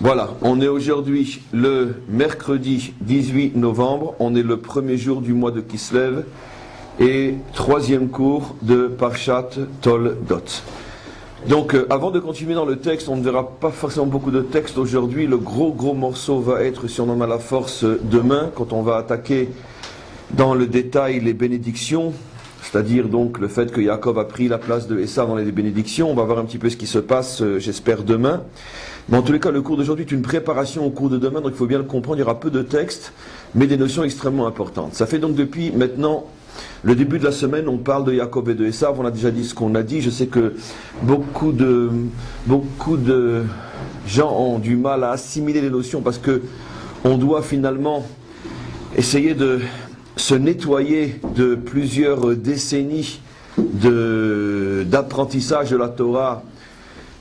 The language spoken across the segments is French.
Voilà, on est aujourd'hui le mercredi 18 novembre, on est le premier jour du mois de Kislev et troisième cours de Parshat Toldot. Donc avant de continuer dans le texte, on ne verra pas forcément beaucoup de texte aujourd'hui, le gros morceau va être, si on en a la force, demain, quand on va attaquer dans le détail les bénédictions, c'est-à-dire donc le fait que Yaakov a pris la place de Esav dans les bénédictions. On va voir un petit peu ce qui se passe, j'espère, demain. Mais en tous les cas, le cours d'aujourd'hui est une préparation au cours de demain, donc il faut bien le comprendre, il y aura peu de textes, mais des notions extrêmement importantes. Ça fait donc depuis maintenant le début de la semaine, on parle de Yaakov et de Esav, on a déjà dit ce qu'on a dit. Je sais que beaucoup de gens ont du mal à assimiler les notions parce que on doit finalement essayer de se nettoyer de plusieurs décennies d'apprentissage de la Torah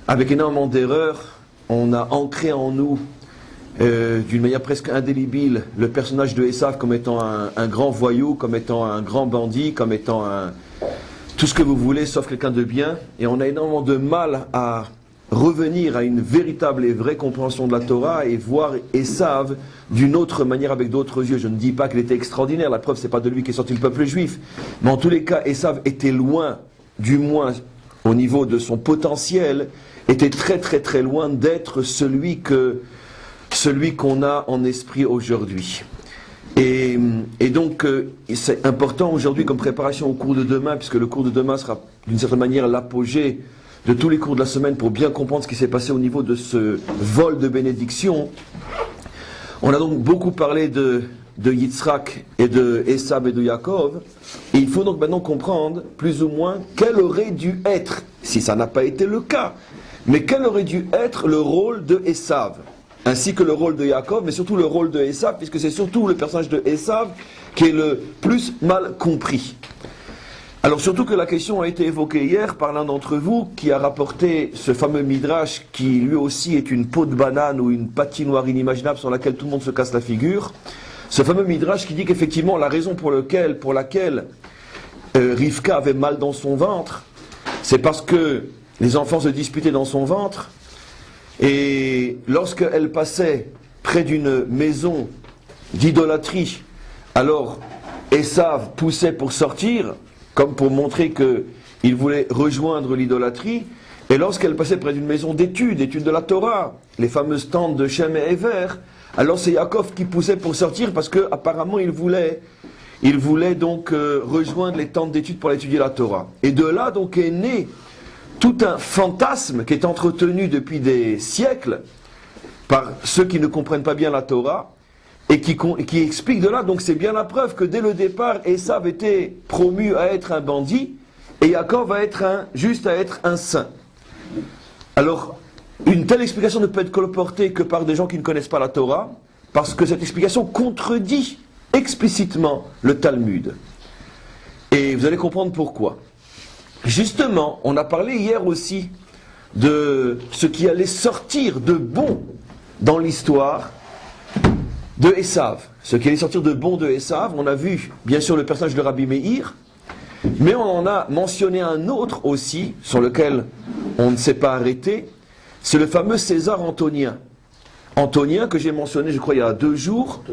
avec énormément d'erreurs. On a ancré en nous d'une manière presque indélébile le personnage de Esav comme étant un grand voyou, comme étant un grand bandit, comme étant tout ce que vous voulez sauf quelqu'un de bien, et on a énormément de mal à revenir à une véritable et vraie compréhension de la Torah et voir Esav d'une autre manière avec d'autres yeux. Je ne dis pas qu'il était extraordinaire, la preuve c'est pas de lui qu'est sorti le peuple juif, mais en tous les cas Esav était loin, du moins au niveau de son potentiel, était très loin d'être celui qu'on a en esprit aujourd'hui. Et donc c'est important aujourd'hui comme préparation au cours de demain, puisque le cours de demain sera d'une certaine manière l'apogée de tous les cours de la semaine pour bien comprendre ce qui s'est passé au niveau de ce vol de bénédiction. On a donc beaucoup parlé de Yitzhak et de Esav et de Yaakov, et il faut donc maintenant comprendre plus ou moins quel aurait dû être, si ça n'a pas été le cas, mais quel aurait dû être le rôle de Esav, ainsi que le rôle de Yaakov, mais surtout le rôle de Esav, puisque c'est surtout le personnage de Esav qui est le plus mal compris. Alors surtout que la question a été évoquée hier par l'un d'entre vous qui a rapporté ce fameux midrash qui lui aussi est une peau de banane ou une patinoire inimaginable sur laquelle tout le monde se casse la figure. Ce fameux midrash qui dit qu'effectivement la raison pour laquelle Rivka avait mal dans son ventre, c'est parce que les enfants se disputaient dans son ventre, et lorsqu'elle passait près d'une maison d'idolâtrie, alors Esav poussait pour sortir, comme pour montrer qu'il voulait rejoindre l'idolâtrie, et lorsqu'elle passait près d'une maison d'études de la Torah, les fameuses tentes de Shem et Ever, alors c'est Yaakov qui poussait pour sortir parce qu'apparemment il voulait donc rejoindre les tentes d'études pour étudier la Torah. Et de là donc est né tout un fantasme qui est entretenu depuis des siècles par ceux qui ne comprennent pas bien la Torah, et qui explique de là, donc c'est bien la preuve que dès le départ, Esav était promu à être un bandit, et Yaakov va être juste à être un saint. Alors, une telle explication ne peut être colportée que par des gens qui ne connaissent pas la Torah, parce que cette explication contredit explicitement le Talmud. Et vous allez comprendre pourquoi. Justement, on a parlé hier aussi de ce qui allait sortir de bon dans l'histoire de Esav. Ce qui allait sortir de bon de Esav, on a vu bien sûr le personnage de Rabbi Meir, mais on en a mentionné un autre aussi, sur lequel on ne s'est pas arrêté, c'est le fameux César Antonien. Antonien que j'ai mentionné, je crois, il y a 2 jours.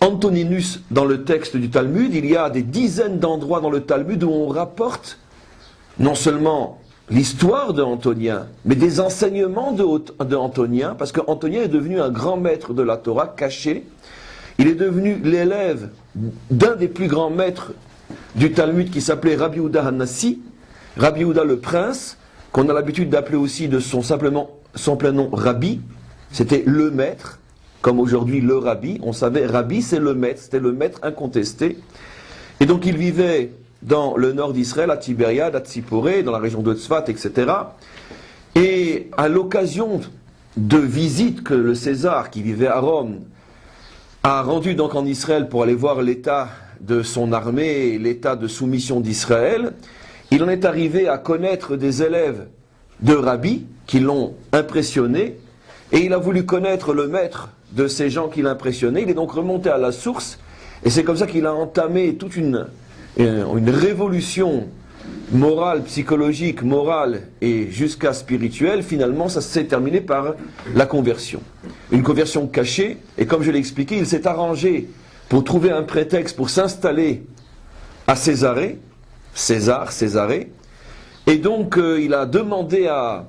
Antoninus dans le texte du Talmud, il y a des dizaines d'endroits dans le Talmud où on rapporte non seulement l'histoire de Antonien, mais des enseignements de Antonien, parce qu'Antonien est devenu un grand maître de la Torah caché. Il est devenu l'élève d'un des plus grands maîtres du Talmud qui s'appelait Rabbi Yehuda Hanassi, Rabbi Yehuda le prince, qu'on a l'habitude d'appeler aussi de son plein nom Rabbi. C'était le maître, comme aujourd'hui le Rabbi. On savait Rabbi c'est le maître, c'était le maître incontesté. Et donc il vivait dans le nord d'Israël, à Tibériade, à Tsiporé, dans la région de Tzfat, etc. Et à l'occasion de visites que le César, qui vivait à Rome, a rendu donc en Israël pour aller voir l'état de son armée et l'état de soumission d'Israël, il en est arrivé à connaître des élèves de Rabbi qui l'ont impressionné, et il a voulu connaître le maître de ces gens qui l'impressionnaient. Il est donc remonté à la source, et c'est comme ça qu'il a entamé toute une révolution morale, psychologique, morale et jusqu'à spirituelle, finalement ça s'est terminé par la conversion. Une conversion cachée, et comme je l'ai expliqué, il s'est arrangé pour trouver un prétexte pour s'installer à Césarée, et donc il a demandé à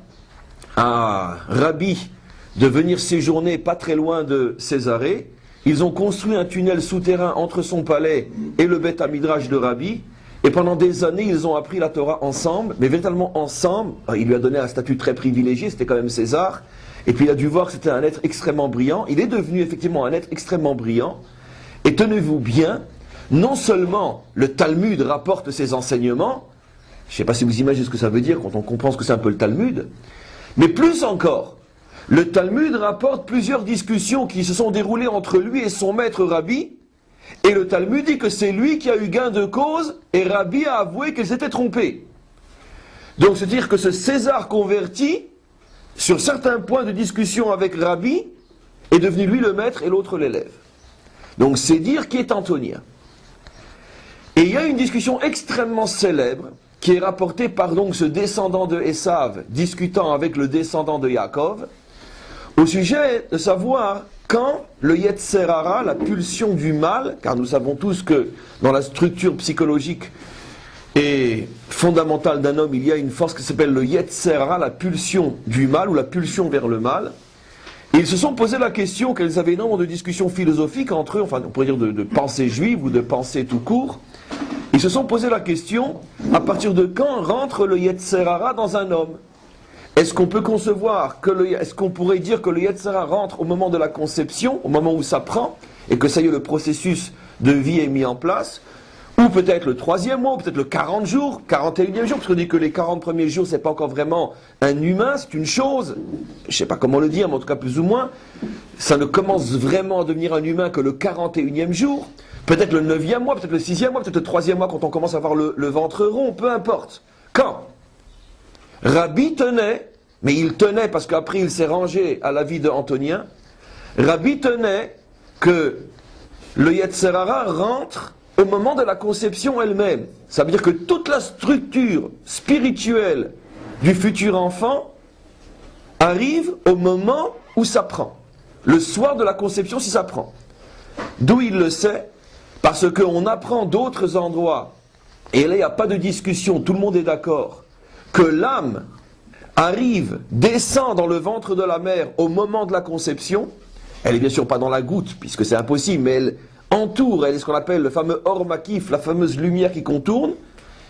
Rabbi de venir séjourner pas très loin de Césarée. Ils ont construit un tunnel souterrain entre son palais et le Beth Midrash de Rabbi. Et pendant des années, ils ont appris la Torah ensemble, mais véritablement ensemble. Il lui a donné un statut très privilégié, c'était quand même César. Et puis il a dû voir que c'était un être extrêmement brillant. Il est devenu effectivement un être extrêmement brillant. Et tenez-vous bien, non seulement le Talmud rapporte ses enseignements, je ne sais pas si vous imaginez ce que ça veut dire quand on comprend ce que c'est un peu le Talmud, mais plus encore, le Talmud rapporte plusieurs discussions qui se sont déroulées entre lui et son maître Rabbi. Et le Talmud dit que c'est lui qui a eu gain de cause, et Rabbi a avoué qu'il s'était trompé. Donc c'est-à-dire que ce César converti, sur certains points de discussion avec Rabbi, est devenu lui le maître et l'autre l'élève. Donc c'est dire qui est Antonien. Et il y a une discussion extrêmement célèbre, qui est rapportée par donc ce descendant de Esav, discutant avec le descendant de Yaakov, au sujet de savoir quand le Yetzer Hara, la pulsion du mal, car nous savons tous que dans la structure psychologique et fondamentale d'un homme, il y a une force qui s'appelle le Yetzer Hara, la pulsion du mal ou la pulsion vers le mal. Et ils se sont posé la question, qu'ils avaient énormément de discussions philosophiques entre eux, enfin on pourrait dire de pensée juive ou de pensée tout court. Ils se sont posé la question, à partir de quand rentre le Yetzer Hara dans un homme? Est-ce qu'on peut concevoir, est-ce qu'on pourrait dire que le Yetzer Hara rentre au moment de la conception, au moment où ça prend, et que ça y est, le processus de vie est mis en place, ou peut-être le 3e mois, ou peut-être le 40 jours, 41e jour, parce qu'on dit que les 40 premiers jours, c'est pas encore vraiment un humain, c'est une chose, je sais pas comment le dire, mais en tout cas plus ou moins, ça ne commence vraiment à devenir un humain que le 41e jour, peut-être le 9e mois, peut-être le 6e mois, peut-être le 3e mois, quand on commence à avoir le ventre rond, peu importe. Quand Rabbi tenait, mais il tenait parce qu'après il s'est rangé à l'avis de Antonien, Rabbi tenait que le Yetzer Hara rentre au moment de la conception elle-même. Ça veut dire que toute la structure spirituelle du futur enfant arrive au moment où ça prend. Le soir de la conception si ça prend. D'où il le sait, parce qu'on apprend d'autres endroits, et là il n'y a pas de discussion, tout le monde est d'accord, que l'âme arrive, descend dans le ventre de la mère au moment de la conception. Elle est bien sûr pas dans la goutte, puisque c'est impossible, mais elle entoure, elle est ce qu'on appelle le fameux Or Makif, la fameuse lumière qui contourne.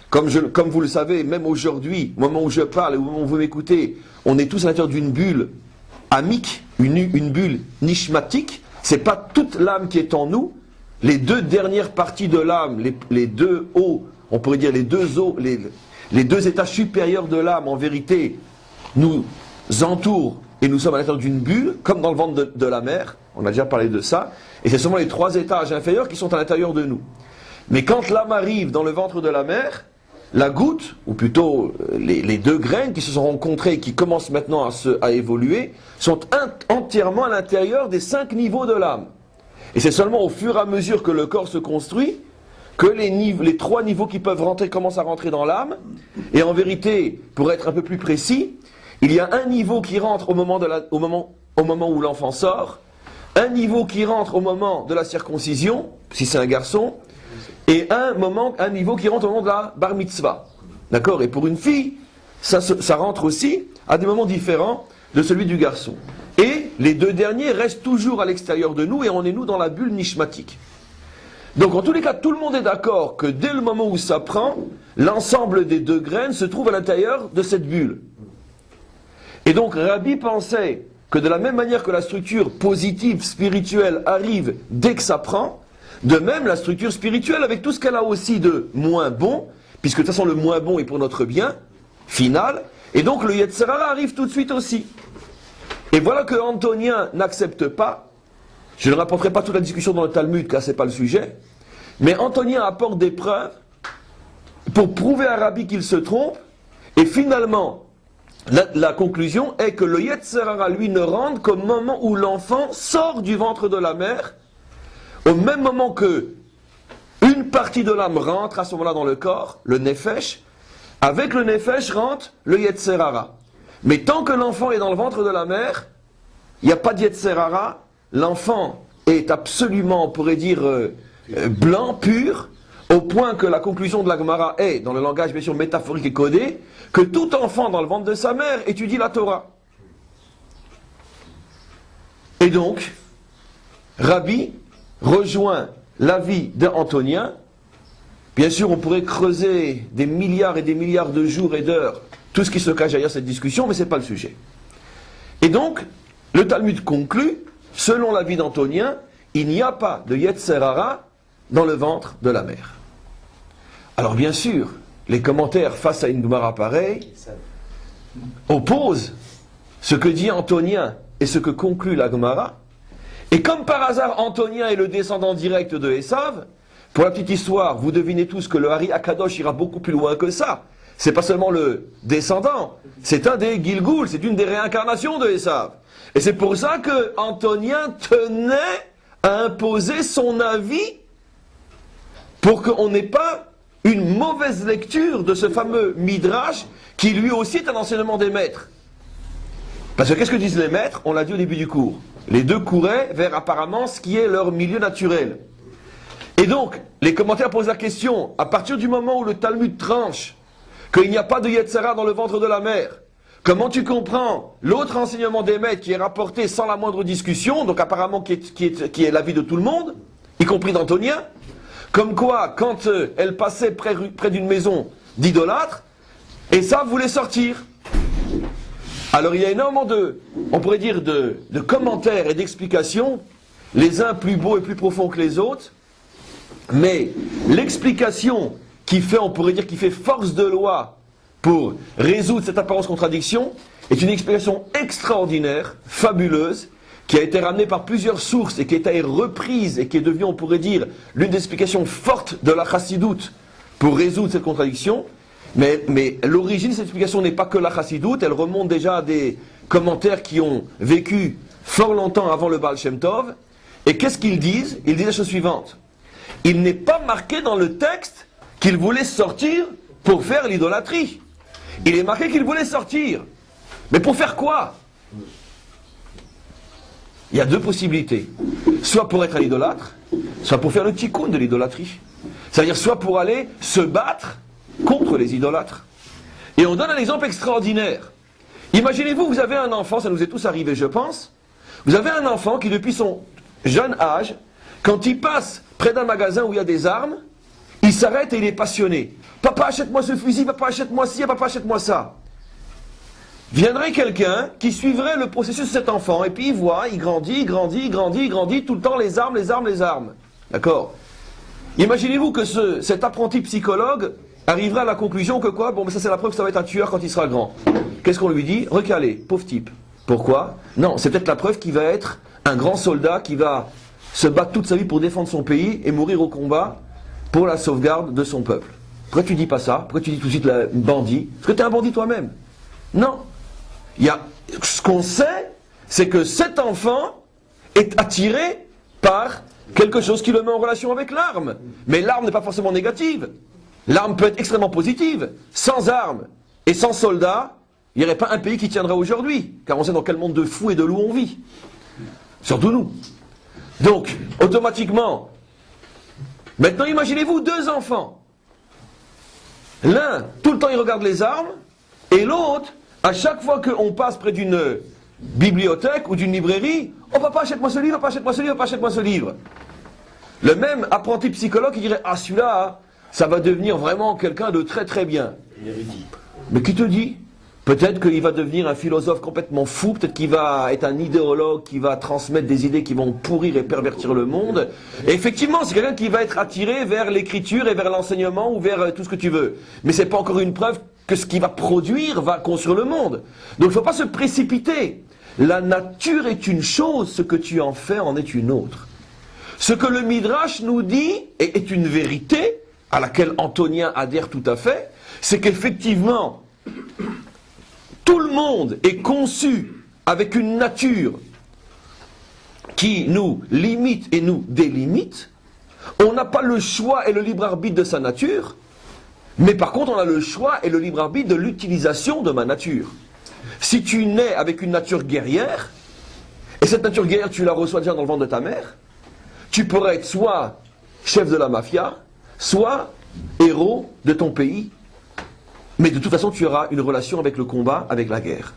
Comme vous le savez, même aujourd'hui, au moment où je parle et au moment où vous m'écoutez, on est tous à l'intérieur d'une bulle amique, une bulle nishmatique. C'est pas toute l'âme qui est en nous. Les deux dernières parties de l'âme, les deux hauts, on pourrait dire les deux hauts, les deux états supérieurs de l'âme, en vérité, nous entourent et nous sommes à l'intérieur d'une bulle, comme dans le ventre de la mère. On a déjà parlé de ça. Et c'est seulement les 3 étages inférieurs qui sont à l'intérieur de nous. Mais quand l'âme arrive dans le ventre de la mère, la goutte, ou plutôt les 2 graines qui se sont rencontrées et qui commencent maintenant à évoluer, sont entièrement à l'intérieur des 5 niveaux de l'âme. Et c'est seulement au fur et à mesure que le corps se construit que les 3 niveaux qui peuvent rentrer commencent à rentrer dans l'âme. Et en vérité, pour être un peu plus précis, il y a un niveau qui rentre au moment où l'enfant sort, un niveau qui rentre au moment de la circoncision, si c'est un garçon, et un niveau qui rentre au moment de la bar mitzvah. D'accord? Et pour une fille, ça rentre aussi à des moments différents de celui du garçon. Et les 2 derniers restent toujours à l'extérieur de nous, et on est nous dans la bulle nishmatique. Donc en tous les cas, tout le monde est d'accord que dès le moment où ça prend, l'ensemble des 2 graines se trouve à l'intérieur de cette bulle. Et donc Rabbi pensait que de la même manière que la structure positive, spirituelle arrive dès que ça prend, de même la structure spirituelle avec tout ce qu'elle a aussi de moins bon, puisque de toute façon le moins bon est pour notre bien, final, et donc le Yetzer Hara arrive tout de suite aussi. Et voilà que Antonien n'accepte pas. Je ne rapporterai pas toute la discussion dans le Talmud, car ce n'est pas le sujet. Mais Antonien apporte des preuves pour prouver à Rabbi qu'il se trompe. Et finalement, la conclusion est que le Yetzer Hara, lui, ne rentre qu'au moment où l'enfant sort du ventre de la mère, au même moment que une partie de l'âme rentre à ce moment-là dans le corps, le Nefesh, Avec le Nefesh rentre le Yetzer Hara. Mais tant que l'enfant est dans le ventre de la mère, il n'y a pas de Yetzer Hara. L'enfant est absolument, on pourrait dire, blanc, pur, au point que la conclusion de la Gemara est, dans le langage bien sûr métaphorique et codé, que tout enfant dans le ventre de sa mère étudie la Torah. Et donc, Rabbi rejoint l'avis d'Antonien. Bien sûr, on pourrait creuser des milliards et des milliards de jours et d'heures tout ce qui se cache derrière cette discussion, mais ce n'est pas le sujet. Et donc, le Talmud conclut, selon l'avis d'Antonien, il n'y a pas de Yetzer Hara dans le ventre de la mère. Alors bien sûr, les commentaires face à une Gemara pareille opposent ce que dit Antonien et ce que conclut la Gemara. Et comme par hasard, Antonien est le descendant direct de Esav, pour la petite histoire, vous devinez tous que le Hari Akadosh ira beaucoup plus loin que ça. C'est pas seulement le descendant, c'est un des Gilgoul, c'est une des réincarnations de Esav. Et c'est pour ça que Antonien tenait à imposer son avis pour qu'on n'ait pas une mauvaise lecture de ce fameux Midrash qui lui aussi est un enseignement des maîtres. Parce que qu'est-ce que disent les maîtres? On l'a dit au début du cours. Les deux couraient vers apparemment ce qui est leur milieu naturel. Et donc, les commentaires posent la question, à partir du moment où le Talmud tranche qu'il n'y a pas de Yetzer Hara dans le ventre de la mère, comment tu comprends l'autre enseignement des maîtres qui est rapporté sans la moindre discussion, donc apparemment qui est l'avis de tout le monde, y compris d'Antonien, comme quoi, quand elle passait près d'une maison d'idolâtres, Esav voulait sortir. Alors il y a énormément on pourrait dire, de commentaires et d'explications, les uns plus beaux et plus profonds que les autres, mais l'explication qui fait, on pourrait dire, qui fait force de loi pour résoudre cette apparence contradiction, est une explication extraordinaire, fabuleuse, qui a été ramenée par plusieurs sources et qui a été reprise et qui est devenue, on pourrait dire, l'une des explications fortes de la chassidoute pour résoudre cette contradiction. Mais l'origine de cette explication n'est pas que la chassidoute, elle remonte déjà à des commentaires qui ont vécu fort longtemps avant le Baal Shem Tov. Et qu'est-ce qu'ils disent? Ils disent la chose suivante. Il n'est pas marqué dans le texte qu'il voulait sortir pour faire l'idolâtrie. Il est marqué qu'il voulait sortir. Mais pour faire quoi? Il y a deux possibilités. Soit pour être un idolâtre, soit pour faire le tikkun de l'idolâtrie. C'est-à-dire soit pour aller se battre contre les idolâtres. Et on donne un exemple extraordinaire. Imaginez-vous, vous avez un enfant, ça nous est tous arrivé je pense, vous avez un enfant qui depuis son jeune âge, quand il passe près d'un magasin où il y a des armes, il s'arrête et il est passionné. Papa, achète-moi ce fusil, papa, achète-moi ci, papa, achète-moi ça. Viendrait quelqu'un qui suivrait le processus de cet enfant, et puis il voit, il grandit, tout le temps les armes, les armes, les armes. D'accord? Imaginez-vous que cet apprenti psychologue arrivera à la conclusion que quoi? Bon, mais ça c'est la preuve que ça va être un tueur quand il sera grand. Qu'est-ce qu'on lui dit? Recalé, pauvre type. Pourquoi? Non, c'est peut-être la preuve qu'il va être un grand soldat qui va se battre toute sa vie pour défendre son pays et mourir au combat pour la sauvegarde de son peuple. Pourquoi tu dis pas ça? Pourquoi tu dis tout de suite bandit? Parce que tu es un bandit toi-même. Non. Ce qu'on sait, c'est que cet enfant est attiré par quelque chose qui le met en relation avec l'arme. Mais l'arme n'est pas forcément négative. L'arme peut être extrêmement positive. Sans armes et sans soldats, il n'y aurait pas un pays qui tiendrait aujourd'hui. Car on sait dans quel monde de fous et de loups on vit. Surtout nous. Donc, automatiquement, maintenant imaginez-vous deux enfants. L'un, tout le temps il regarde les armes, et l'autre, à chaque fois qu'on passe près d'une bibliothèque ou d'une librairie, oh papa achète-moi ce livre, papa achète-moi ce livre, papa achète-moi ce livre. Le même apprenti psychologue qui dirait, ah celui-là, ça va devenir vraiment quelqu'un de très très bien. Mais qui te dit? Peut-être qu'il va devenir un philosophe complètement fou, peut-être qu'il va être un idéologue qui va transmettre des idées qui vont pourrir et pervertir le monde. Et effectivement, c'est quelqu'un qui va être attiré vers l'écriture et vers l'enseignement ou vers tout ce que tu veux. Mais c'est pas encore une preuve que ce qu'il va produire va construire le monde. Donc il ne faut pas se précipiter. La nature est une chose, ce que tu en fais en est une autre. Ce que le Midrash nous dit, et est une vérité, à laquelle Antonien adhère tout à fait, c'est qu'effectivement, tout le monde est conçu avec une nature qui nous limite et nous délimite. On n'a pas le choix et le libre arbitre de sa nature, Mais par contre, on a le choix et le libre arbitre de l'utilisation de ma nature. Si tu nais avec une nature guerrière, et cette nature guerrière, tu la reçois déjà dans le ventre de ta mère, tu pourrais être soit chef de la mafia, soit héros de ton pays. Mais de toute façon, tu auras une relation avec le combat, avec la guerre.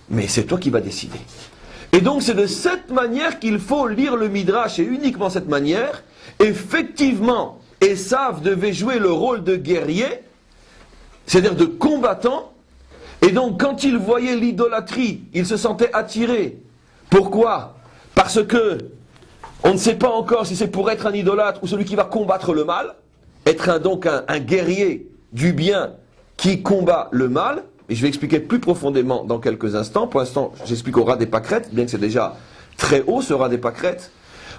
Mais c'est toi qui vas décider. Et donc, c'est de cette manière qu'il faut lire le Midrash, et uniquement cette manière. Effectivement, Esav devait jouer le rôle de guerrier, c'est-à-dire de combattant. Et donc, quand il voyait l'idolâtrie, il se sentait attiré. Pourquoi? Parce que on ne sait pas encore si c'est pour être un idolâtre ou celui qui va combattre le mal, être donc un guerrier du bien qui combat le mal. Et je vais expliquer plus profondément dans quelques instants. Pour l'instant, j'explique au rat des pâquerettes, bien que c'est déjà très haut ce rat des pâquerettes.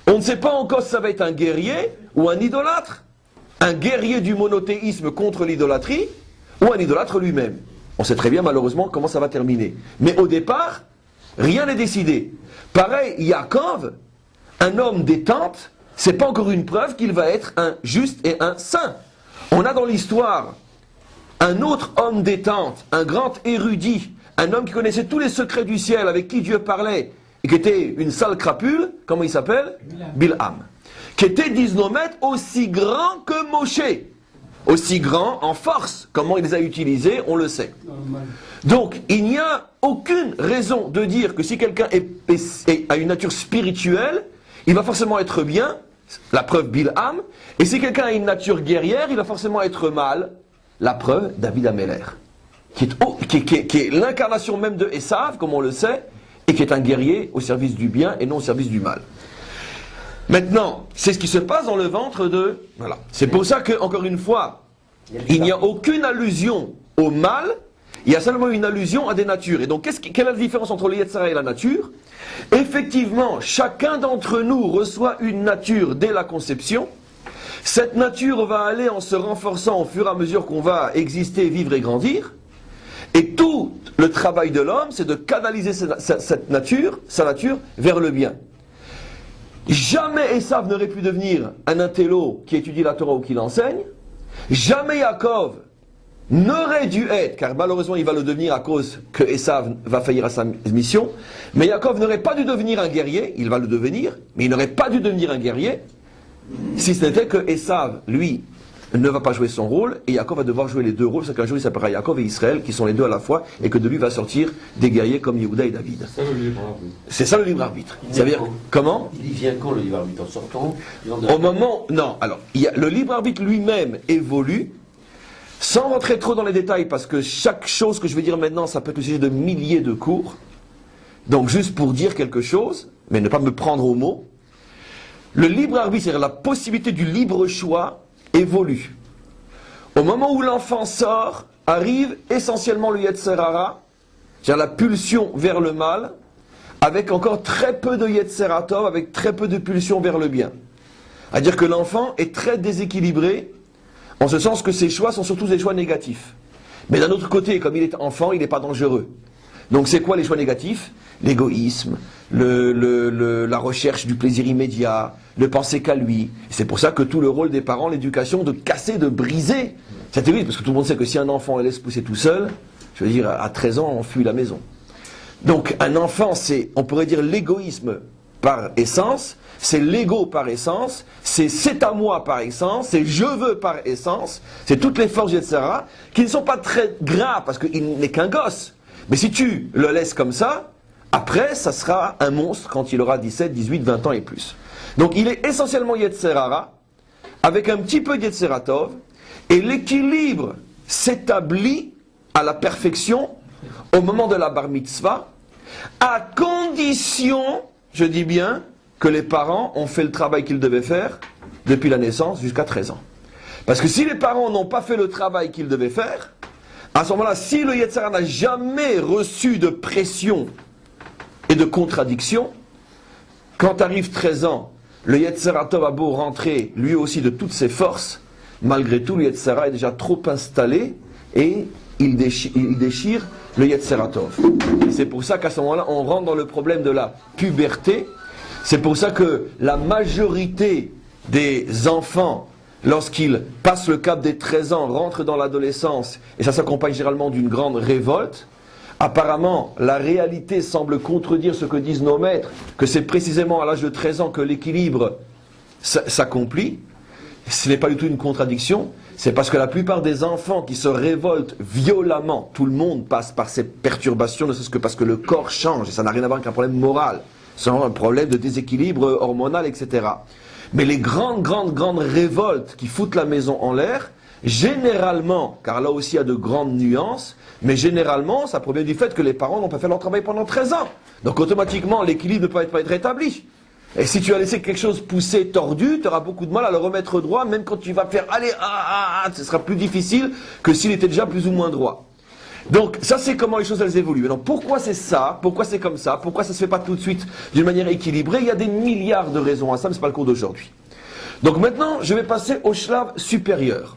On ne sait pas encore si ça va être un guerrier ou un idolâtre. Un guerrier du monothéisme contre l'idolâtrie ou un idolâtre lui-même. On sait très bien malheureusement comment ça va terminer. Mais au départ, rien n'est décidé. Pareil, Yaakov, un homme détente, c'est pas encore une preuve qu'il va être un juste et un saint. On a dans l'histoire un autre homme détente, un grand érudit, un homme qui connaissait tous les secrets du ciel, avec qui Dieu parlait, et qui était une sale crapule, comment il s'appelle? Bilham. Qui était, disent nos maîtres, aussi grand que Moshe. Aussi grand en force. Comment il les a utilisés, on le sait. Donc, il n'y a aucune raison de dire que si quelqu'un a une nature spirituelle, il va forcément être bien, la preuve Bilham, et si quelqu'un a une nature guerrière, il va forcément être mal, la preuve David Améler, qui est l'incarnation même de Esav, comme on le sait, et qui est un guerrier au service du bien et non au service du mal. Maintenant, c'est ce qui se passe dans le ventre de... Voilà. C'est pour ça que, encore une fois, il n'y a aucune allusion au mal, il y a seulement une allusion à des natures. Et donc, quelle est la différence entre le Yetzirah et la nature? Effectivement, chacun d'entre nous reçoit une nature dès la conception. Cette nature va aller en se renforçant au fur et à mesure qu'on va exister, vivre et grandir. Et tout le travail de l'homme, c'est de canaliser cette nature, sa nature, vers le bien. Jamais Esav n'aurait pu devenir un intello qui étudie la Torah ou qui l'enseigne. Jamais Yaakov n'aurait dû être, car malheureusement il va le devenir à cause que Esav va faillir à sa mission. Mais Yaakov n'aurait pas dû devenir un guerrier, il va le devenir, mais il n'aurait pas dû devenir un guerrier, si ce n'était que Esav, lui, ne va pas jouer son rôle, et Yaakov va devoir jouer les deux rôles, c'est qu'un jour il s'appellera Yaakov et Israël, qui sont les deux à la fois, et que de lui va sortir des guerriers comme Yehuda et David. C'est ça le libre arbitre. Ça veut dire, comment? Il vient quand le libre arbitre? En sortant? Au moment, non, alors, le libre arbitre lui-même évolue, sans rentrer trop dans les détails, parce que chaque chose que je vais dire maintenant, ça peut être le sujet de milliers de cours. Donc juste pour dire quelque chose, mais ne pas me prendre au mot, le libre arbitre, c'est-à-dire la possibilité du libre choix, évolue. Au moment où l'enfant sort, arrive essentiellement le Yetzer Hara, c'est-à-dire la pulsion vers le mal, avec encore très peu de Yetzer Tov, avec très peu de pulsion vers le bien. C'est-à-dire que l'enfant est très déséquilibré, en ce sens que ses choix sont surtout des choix négatifs. Mais d'un autre côté, comme il est enfant, il n'est pas dangereux. Donc c'est quoi les choix négatifs? L'égoïsme, la recherche du plaisir immédiat, ne penser qu'à lui. C'est pour ça que tout le rôle des parents, l'éducation, de casser, de briser cet égoïsme. Parce que tout le monde sait que si un enfant laisse pousser tout seul, je veux dire, à 13 ans, on fuit la maison. Donc un enfant, c'est, on pourrait dire, l'égoïsme par essence, c'est l'ego par essence, c'est à moi par essence, c'est je veux par essence, c'est toutes les forces Yetzirah, qui ne sont pas très graves, parce qu'il n'est qu'un gosse. Mais si tu le laisses comme ça, après, ça sera un monstre quand il aura 17, 18, 20 ans et plus. Donc il est essentiellement Yetzer Hara, avec un petit peu d'Yetzer Tov, et l'équilibre s'établit à la perfection au moment de la bar mitzvah, à condition, je dis bien, que les parents ont fait le travail qu'ils devaient faire depuis la naissance jusqu'à 13 ans. Parce que si les parents n'ont pas fait le travail qu'ils devaient faire, à ce moment-là, si le Yetzer Hara n'a jamais reçu de pression et de contradiction, quand arrive 13 ans, le Yetzer Tov a beau rentrer lui aussi de toutes ses forces, malgré tout le Yetzer Hara est déjà trop installé et il déchire le Yetzer Tov. C'est pour ça qu'à ce moment-là, on rentre dans le problème de la puberté. C'est pour ça que la majorité des enfants lorsqu'il passe le cap des 13 ans, rentre dans l'adolescence, et ça s'accompagne généralement d'une grande révolte, apparemment, la réalité semble contredire ce que disent nos maîtres, que c'est précisément à l'âge de 13 ans que l'équilibre s'accomplit. Ce n'est pas du tout une contradiction, c'est parce que la plupart des enfants qui se révoltent violemment, tout le monde passe par ces perturbations, ne serait-ce que parce que le corps change, et ça n'a rien à voir avec un problème moral, c'est un problème de déséquilibre hormonal, etc. Mais les grandes révoltes qui foutent la maison en l'air, généralement, car là aussi il y a de grandes nuances, mais généralement ça provient du fait que les parents n'ont pas fait leur travail pendant 13 ans. Donc automatiquement l'équilibre ne peut pas être rétabli. Et si tu as laissé quelque chose pousser tordu, tu auras beaucoup de mal à le remettre droit, même quand tu vas faire allez, ce sera plus difficile que s'il était déjà plus ou moins droit. Donc ça c'est comment les choses elles évoluent. Alors pourquoi c'est ça? Pourquoi c'est comme ça? Pourquoi ça se fait pas tout de suite d'une manière équilibrée? Il y a des milliards de raisons à ça, mais c'est pas le cours d'aujourd'hui. Donc maintenant je vais passer au shlav supérieur.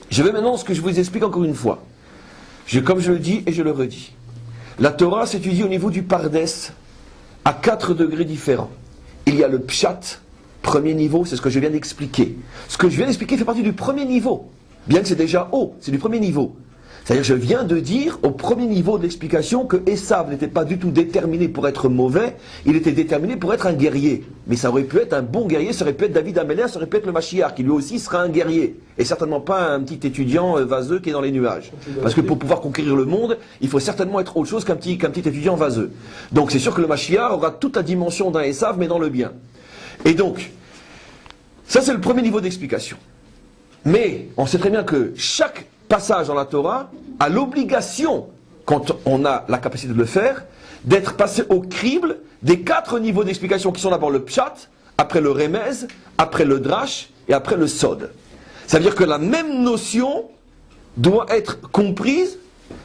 Je vais maintenant ce que je vous explique encore une fois. Comme je le dis et je le redis. La Torah s'étudie au niveau du Pardes à 4 degrés différents. Il y a le Pshat, premier niveau, c'est ce que je viens d'expliquer. Ce que je viens d'expliquer fait partie du premier niveau. Bien que c'est déjà haut, c'est du premier niveau. C'est-à-dire je viens de dire au premier niveau de l'explication que Esav n'était pas du tout déterminé pour être mauvais, il était déterminé pour être un guerrier. Mais ça aurait pu être un bon guerrier, ça aurait pu être David Améler, ça aurait pu être le Mashiach, qui lui aussi sera un guerrier. Et certainement pas un petit étudiant vaseux qui est dans les nuages. Parce que pour pouvoir conquérir le monde, il faut certainement être autre chose qu'un petit étudiant vaseux. Donc c'est sûr que le Mashiach aura toute la dimension d'un Esav, mais dans le bien. Et donc, ça c'est le premier niveau d'explication. Mais on sait très bien que chaque passage dans la Torah a l'obligation, quand on a la capacité de le faire, d'être passé au crible des 4 niveaux d'explication qui sont d'abord le Pshat, après le Remez, après le Drash et après le Sod. Ça veut dire que la même notion doit être comprise,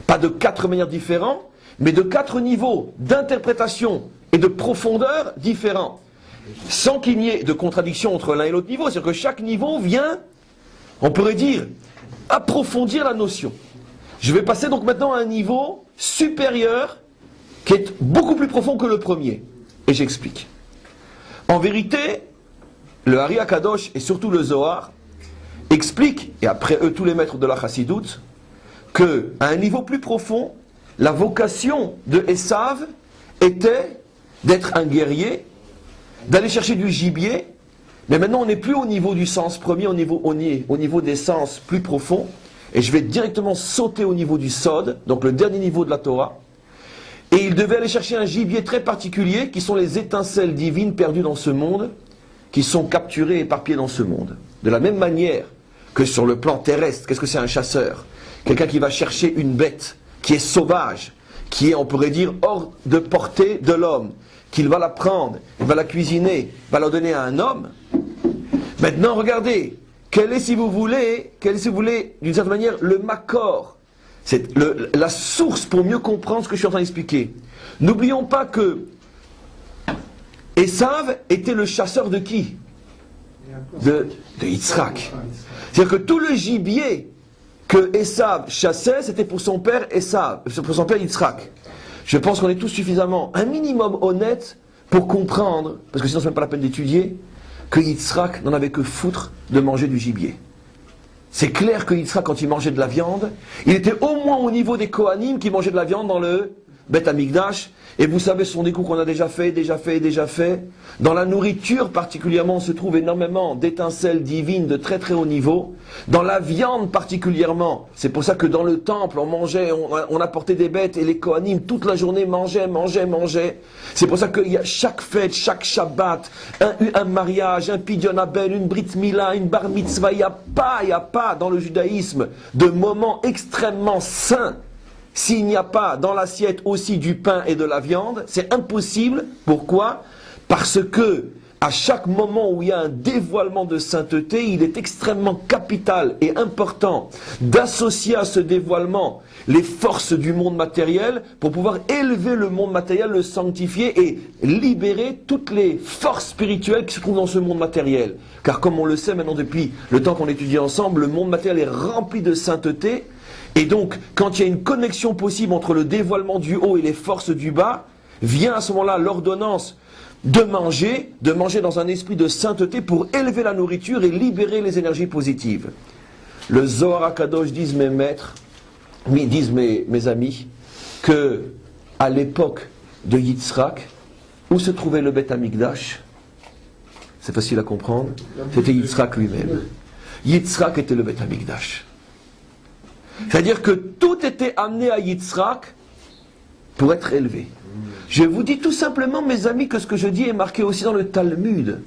pas de 4 manières différentes, mais de 4 niveaux d'interprétation et de profondeur différents, sans qu'il n'y ait de contradiction entre l'un et l'autre niveau. C'est-à-dire que chaque niveau vient, on pourrait dire, approfondir la notion. Je vais passer donc maintenant à un niveau supérieur qui est beaucoup plus profond que le premier. Et j'explique. En vérité, le Hari HaKadosh et surtout le Zohar expliquent, et après eux tous les maîtres de la Chassidoute, qu'à un niveau plus profond, la vocation de Esav était d'être un guerrier, d'aller chercher du gibier. Mais maintenant, on n'est plus au niveau du sens premier, on est au niveau des sens plus profonds. Et je vais directement sauter au niveau du Sod, donc le dernier niveau de la Torah. Et il devait aller chercher un gibier très particulier, qui sont les étincelles divines perdues dans ce monde, qui sont capturées et éparpillées dans ce monde. De la même manière que sur le plan terrestre, qu'est-ce que c'est un chasseur? Quelqu'un qui va chercher une bête qui est sauvage, qui est, on pourrait dire, hors de portée de l'homme, qu'il va la prendre, il va la cuisiner, va la donner à un homme. Maintenant, regardez, quel est, si vous voulez, d'une certaine manière, le makor, c'est la source pour mieux comprendre ce que je suis en train d'expliquer. N'oublions pas que Esav était le chasseur de qui? De Yitzhak. C'est-à-dire que tout le gibier que Esav chassait, c'était pour son père pour son père Yitzhak. Je pense qu'on est tous suffisamment, un minimum honnête pour comprendre, parce que sinon c'est même pas la peine d'étudier, que Yitzhak n'en avait que foutre de manger du gibier. C'est clair que Yitzhak, quand il mangeait de la viande, il était au moins au niveau des Kohanim qui mangeaient de la viande dans le Beth Amikdash. Et vous savez, ce sont des coups qu'on a déjà fait. Dans la nourriture particulièrement, se trouve énormément d'étincelles divines de très très haut niveau. Dans la viande particulièrement, c'est pour ça que dans le temple, on mangeait, on apportait des bêtes et les Kohanim toute la journée mangeaient. C'est pour ça qu'il y a chaque fête, chaque Shabbat, un mariage, un Pidyon Abel, une Brit Mila, une Bar Mitzvah, il n'y a pas dans le judaïsme de moments extrêmement saints. S'il n'y a pas dans l'assiette aussi du pain et de la viande, c'est impossible. Pourquoi? Parce que à chaque moment où il y a un dévoilement de sainteté, il est extrêmement capital et important d'associer à ce dévoilement les forces du monde matériel pour pouvoir élever le monde matériel, le sanctifier et libérer toutes les forces spirituelles qui se trouvent dans ce monde matériel. Car comme on le sait maintenant depuis le temps qu'on étudie ensemble, le monde matériel est rempli de sainteté. Et donc, quand il y a une connexion possible entre le dévoilement du haut et les forces du bas, vient à ce moment-là l'ordonnance de manger dans un esprit de sainteté pour élever la nourriture et libérer les énergies positives. Le Zohar HaKadosh disent mes maîtres, disent mes amis, que à l'époque de Yitzhak, où se trouvait le Beth Amikdash? C'est facile à comprendre. C'était Yitzhak lui-même. Yitzhak était le Beth Amikdash. C'est-à-dire que tout était amené à Yitzhak pour être élevé. Je vous dis tout simplement, mes amis, que ce que je dis est marqué aussi dans le Talmud.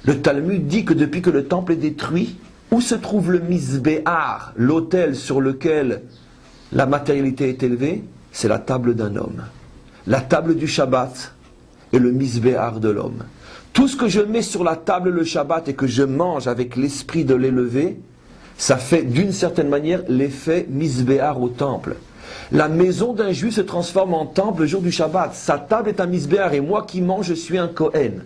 Le Talmud dit que depuis que le temple est détruit, où se trouve le Mizbehar, l'autel sur lequel la matérialité est élevée? C'est la table d'un homme. La table du Shabbat est le Mizbehar de l'homme. Tout ce que je mets sur la table le Shabbat et que je mange avec l'esprit de l'élever, ça fait d'une certaine manière l'effet Mizbehar au temple. La maison d'un juif se transforme en temple le jour du Shabbat. Sa table est un Mizbehar et moi qui mange, je suis un Kohen.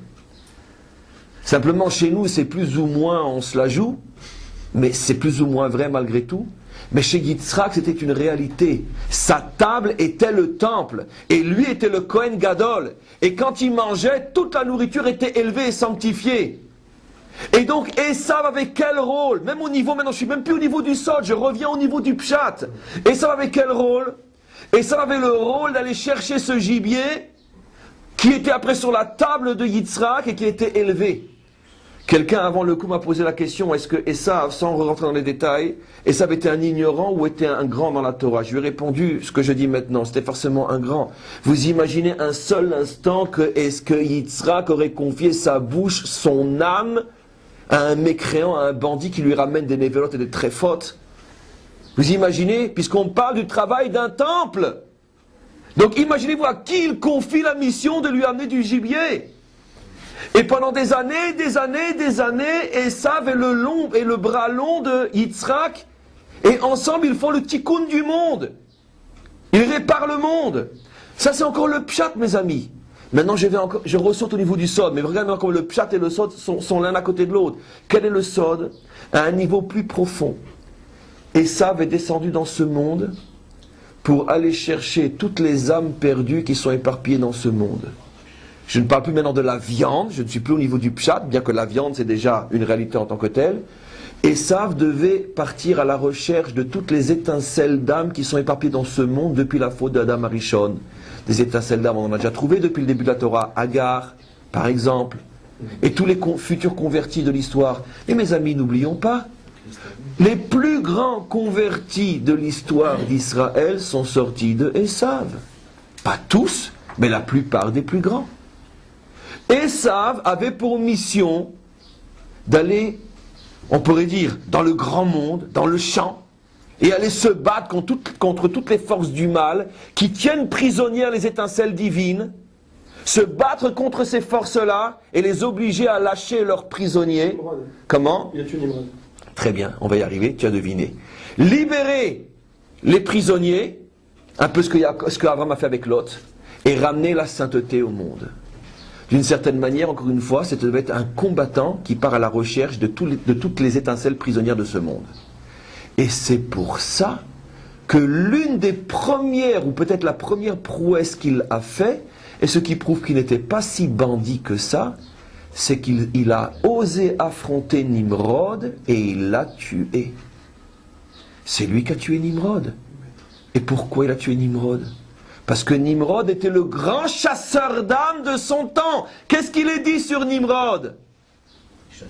Simplement chez nous, c'est plus ou moins, on se la joue, mais c'est plus ou moins vrai malgré tout. Mais chez Yitzhak, c'était une réalité. Sa table était le temple. Et lui était le Kohen Gadol. Et quand il mangeait, toute la nourriture était élevée et sanctifiée. Et donc, Esav avait quel rôle? Même au niveau, maintenant je suis même plus au niveau du Sod, je reviens au niveau du Pshat. Esav avait quel rôle? Esav avait le rôle d'aller chercher ce gibier qui était après sur la table de Yitzhak et qui était élevé. Quelqu'un avant le coup m'a posé la question, est-ce que Esav, sans rentrer dans les détails, Esav était un ignorant ou était un grand dans la Torah? Je lui ai répondu ce que je dis maintenant, c'était forcément un grand. Vous imaginez un seul instant est-ce que Yitzhak aurait confié sa bouche, son âme, à un mécréant, à un bandit qui lui ramène des névélotes et des tréfotes? Vous imaginez, puisqu'on parle du travail d'un temple. Donc imaginez-vous à qui il confie la mission de lui amener du gibier. Et pendant des années, Esav est le bras long de Yitzhak, et ensemble ils font le tikkun du monde. Ils réparent le monde. Ça c'est encore le pshat, mes amis. Maintenant je ressorte au niveau du sod, mais regardez encore le pshat et le sod sont l'un à côté de l'autre. Quel est le sod? À un niveau plus profond. Esav est descendu dans ce monde pour aller chercher toutes les âmes perdues qui sont éparpillées dans ce monde. Je ne parle plus maintenant de la viande, je ne suis plus au niveau du pshat, bien que la viande c'est déjà une réalité en tant que telle. Esav devait partir à la recherche de toutes les étincelles d'âme qui sont éparpillées dans ce monde depuis la faute d'Adam Arishon. Des étincelles d'âme, on en a déjà trouvé depuis le début de la Torah. Agar, par exemple, et tous les futurs convertis de l'histoire. Et mes amis, n'oublions pas, les plus grands convertis de l'histoire d'Israël sont sortis de Esav. Pas tous, mais la plupart des plus grands. Esav avait pour mission d'aller, on pourrait dire, dans le grand monde, dans le champ, et aller se battre contre toutes les forces du mal qui tiennent prisonnières les étincelles divines, se battre contre ces forces-là et les obliger à lâcher leurs prisonniers. Nimrod. Comment? Il a tué Nimrod. Très bien, on va y arriver, tu as deviné. Libérer les prisonniers, un peu ce que Abraham a fait avec Lot, et ramener la sainteté au monde. D'une certaine manière, encore une fois, ça devait être un combattant qui part à la recherche de toutes les étincelles prisonnières de ce monde. Et c'est pour ça que l'une des premières, ou peut-être la première prouesse qu'il a fait, et ce qui prouve qu'il n'était pas si bandit que ça, c'est qu'il a osé affronter Nimrod et il l'a tué. C'est lui qui a tué Nimrod. Et pourquoi il a tué Nimrod? Parce que Nimrod était le grand chasseur d'âmes de son temps. Qu'est-ce qu'il est dit sur Nimrod?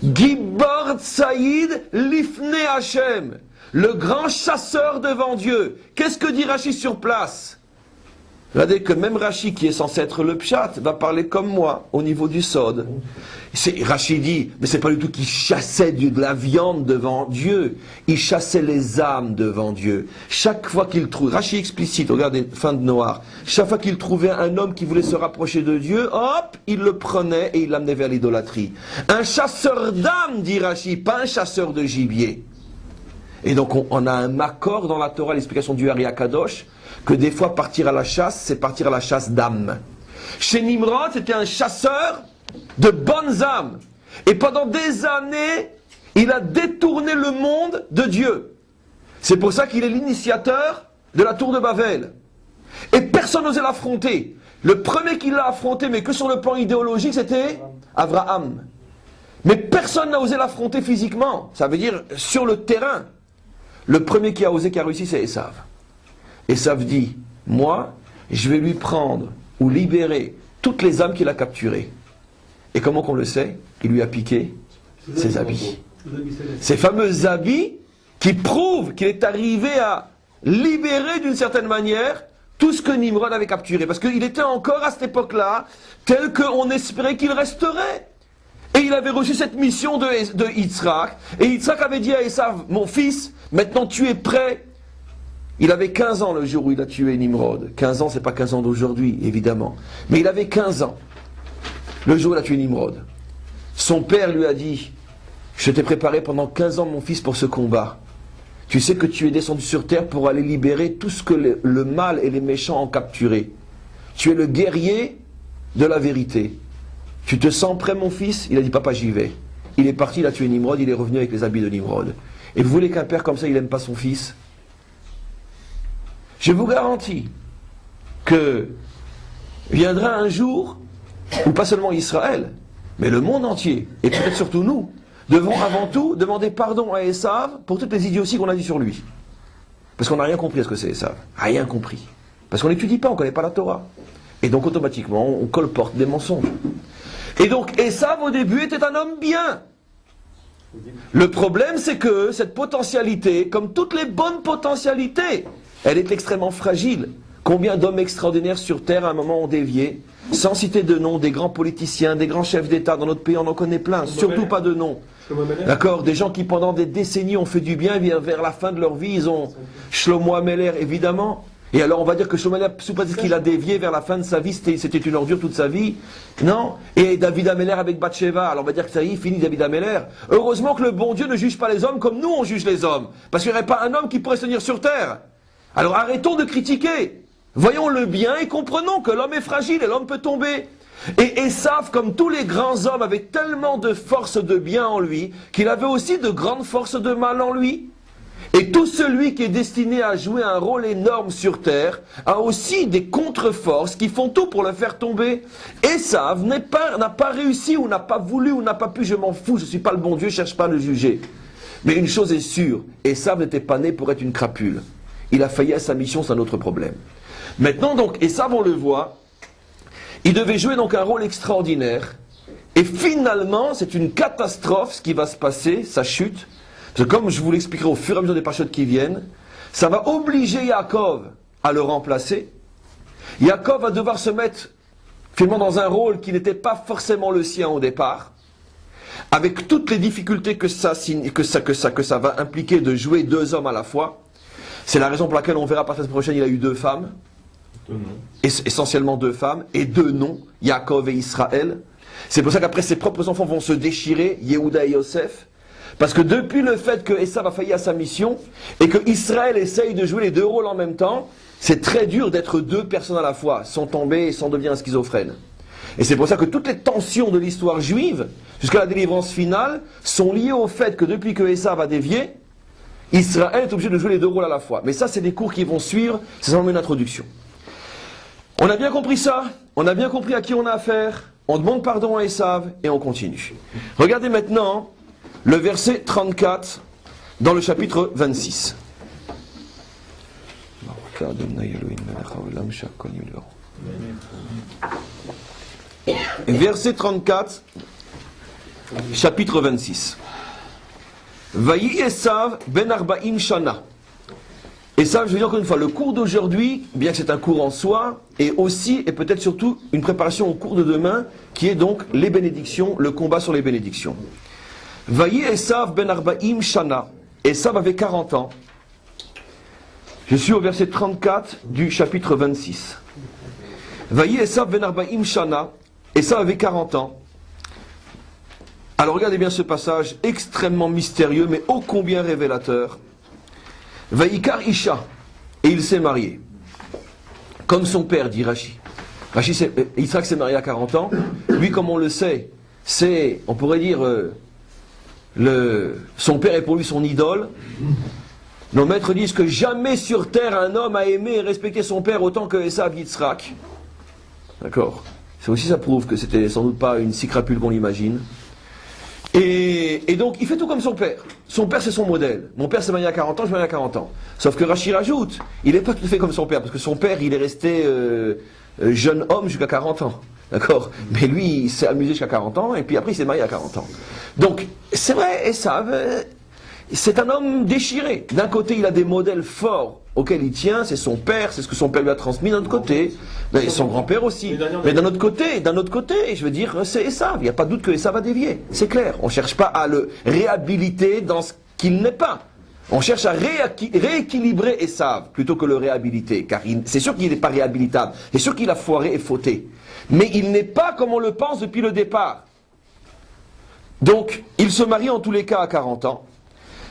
Gibor Tsaïd Lifne Hashem. Le grand chasseur devant Dieu. Qu'est-ce que dit Rashi sur place? Regardez que même Rashi, qui est censé être le pshat, va parler comme moi, au niveau du sod. Rashi dit, mais c'est pas du tout qu'il chassait de la viande devant Dieu, il chassait les âmes devant Dieu. Chaque fois qu'il trouve, Rashi explicite, regardez, fin de Noir, chaque fois qu'il trouvait un homme qui voulait se rapprocher de Dieu, hop, il le prenait et il l'amenait vers l'idolâtrie. Un chasseur d'âmes, dit Rashi, pas un chasseur de gibier. Et donc on a un makor dans la Torah, l'explication du Ari Akadosh, que des fois partir à la chasse, c'est partir à la chasse d'âmes. Chez Nimrod, c'était un chasseur de bonnes âmes. Et pendant des années, il a détourné le monde de Dieu. C'est pour ça qu'il est l'initiateur de la tour de Babel. Et personne n'osait l'affronter. le premier qui l'a affronté, mais que sur le plan idéologique, c'était Abraham. Mais personne n'a osé l'affronter physiquement. Ça veut dire sur le terrain. Le premier qui a osé, qui a réussi, c'est Esav. Esav dit, moi, je vais lui prendre ou libérer toutes les âmes qu'il a capturées. Et comment qu'on le sait? Il lui a piqué ses habits. Ces fameux habits qui prouvent qu'il est arrivé à libérer d'une certaine manière tout ce que Nimrod avait capturé. Parce qu'il était encore à cette époque-là tel qu'on espérait qu'il resterait. Et il avait reçu cette mission de Yitzhak. Et Yitzhak avait dit à Esav, mon fils, maintenant tu es prêt. Il avait 15 ans le jour où il a tué Nimrod. 15 ans, c'est pas 15 ans d'aujourd'hui, évidemment. Mais il avait 15 ans le jour où il a tué Nimrod. Son père lui a dit, je t'ai préparé pendant 15 ans, mon fils, pour ce combat. Tu sais que tu es descendu sur terre pour aller libérer tout ce que le mal et les méchants ont capturé. Tu es le guerrier de la vérité. Tu te sens prêt, mon fils? Il a dit, papa, j'y vais. Il est parti, il a tué Nimrod, il est revenu avec les habits de Nimrod. Et vous voulez qu'un père comme ça, il n'aime pas son fils? Je vous garantis que viendra un jour où pas seulement Israël, mais le monde entier, et peut-être surtout nous, devront avant tout demander pardon à Esav pour toutes les idioties qu'on a dit sur lui. Parce qu'on n'a rien compris à ce que c'est Esav. Rien compris. Parce qu'on n'étudie pas, on ne connaît pas la Torah. Et donc automatiquement, on colporte des mensonges. Et donc Esav au début était un homme bien. Le problème c'est que cette potentialité, comme toutes les bonnes potentialités, elle est extrêmement fragile. Combien d'hommes extraordinaires sur terre à un moment ont dévié, sans citer de nom, des grands politiciens, des grands chefs d'État, dans notre pays on en connaît plein, surtout pas de nom. D'accord, des gens qui pendant des décennies ont fait du bien, vers la fin de leur vie, ils ont Shlomo Ameler, évidemment. Et alors on va dire que Shlomo Ameler, c'est pas qu'il a dévié vers la fin de sa vie, c'était une ordure toute sa vie. Non. Et David Ameler avec Bathsheba, alors on va dire que ça y est, fini David Ameler. Heureusement que le bon Dieu ne juge pas les hommes comme nous on juge les hommes. Parce qu'il n'y aurait pas un homme qui pourrait se tenir sur terre. Alors arrêtons de critiquer. Voyons le bien et comprenons que l'homme est fragile et l'homme peut tomber. Et Esav, comme tous les grands hommes, avait tellement de force de bien en lui, qu'il avait aussi de grandes forces de mal en lui. Et tout celui qui est destiné à jouer un rôle énorme sur terre a aussi des contre-forces qui font tout pour le faire tomber. Esav n'a pas réussi ou n'a pas voulu ou n'a pas pu, je m'en fous, je ne suis pas le bon Dieu, je ne cherche pas à le juger. Mais une chose est sûre, Esav n'était pas né pour être une crapule. Il a failli à sa mission, c'est un autre problème. Maintenant donc, Esav on le voit, il devait jouer donc un rôle extraordinaire. Et finalement, c'est une catastrophe ce qui va se passer, sa chute. Parce que comme je vous l'expliquerai au fur et à mesure des parachutes qui viennent, ça va obliger Yaakov à le remplacer. Yaakov va devoir se mettre finalement dans un rôle qui n'était pas forcément le sien au départ, avec toutes les difficultés que ça va impliquer de jouer deux hommes à la fois. C'est la raison pour laquelle on verra à partir de la semaine prochaine, il a eu deux femmes. Essentiellement deux femmes, et deux noms, Yaakov et Israël. C'est pour ça qu'après ses propres enfants vont se déchirer, Yehuda et Yosef. Parce que depuis le fait que Esav a failli à sa mission, et que Israël essaye de jouer les deux rôles en même temps, c'est très dur d'être deux personnes à la fois, sans tomber et sans devenir un schizophrène. Et c'est pour ça que toutes les tensions de l'histoire juive, jusqu'à la délivrance finale, sont liées au fait que depuis que Esav a dévié, Israël est obligé de jouer les deux rôles à la fois. Mais ça, c'est des cours qui vont suivre, c'est seulement une introduction. On a bien compris ça, on a bien compris à qui on a affaire, on demande pardon à Esav et on continue. Regardez maintenant le verset 34 dans le chapitre 26. Verset 34, chapitre 26. Vayi Esav ben arba'im shana. Et ça, je veux dire encore une fois, le cours d'aujourd'hui, bien que c'est un cours en soi, est aussi, et peut-être surtout, une préparation au cours de demain, qui est donc les bénédictions, le combat sur les bénédictions. Vayi Esav ben arba'im shana. Esav avait 40 ans. Je suis au verset 34 du chapitre 26. Vayi Esav ben arba'im shana. Esav avait 40 ans. Alors regardez bien ce passage extrêmement mystérieux, mais ô combien révélateur. Vaïkar Isha, et il s'est marié. Comme son père, dit Rashi. Yitzhak s'est marié à 40 ans. Lui, comme on le sait, c'est, on pourrait dire, son père est pour lui son idole. Nos maîtres disent que jamais sur terre un homme a aimé et respecté son père autant que Esav Yitzhak. D'accord. Ça aussi, ça prouve que c'était sans doute pas une si crapule qu'on l'imagine. Et donc, il fait tout comme son père. Son père, c'est son modèle. Mon père s'est marié à 40 ans, je me marie à 40 ans. Sauf que Rachi rajoute, il n'est pas tout à fait comme son père, parce que son père, il est resté jeune homme jusqu'à 40 ans. D'accord. Mais lui, il s'est amusé jusqu'à 40 ans, et puis après, il s'est marié à 40 ans. Donc, c'est vrai, Esav, c'est un homme déchiré. D'un côté, il a des modèles forts auxquels il tient, c'est son père, c'est ce que son père lui a transmis. D'un autre côté, et son grand-père aussi. Mais d'un autre côté, je veux dire, c'est Esav. Il n'y a pas de doute que Esav a dévié. C'est clair. On ne cherche pas à le réhabiliter dans ce qu'il n'est pas. On cherche à rééquilibrer Esav plutôt que le réhabiliter. Car c'est sûr qu'il n'est pas réhabilitable. C'est sûr qu'il a foiré et fauté. Mais il n'est pas comme on le pense depuis le départ. Donc, il se marie en tous les cas à 40 ans.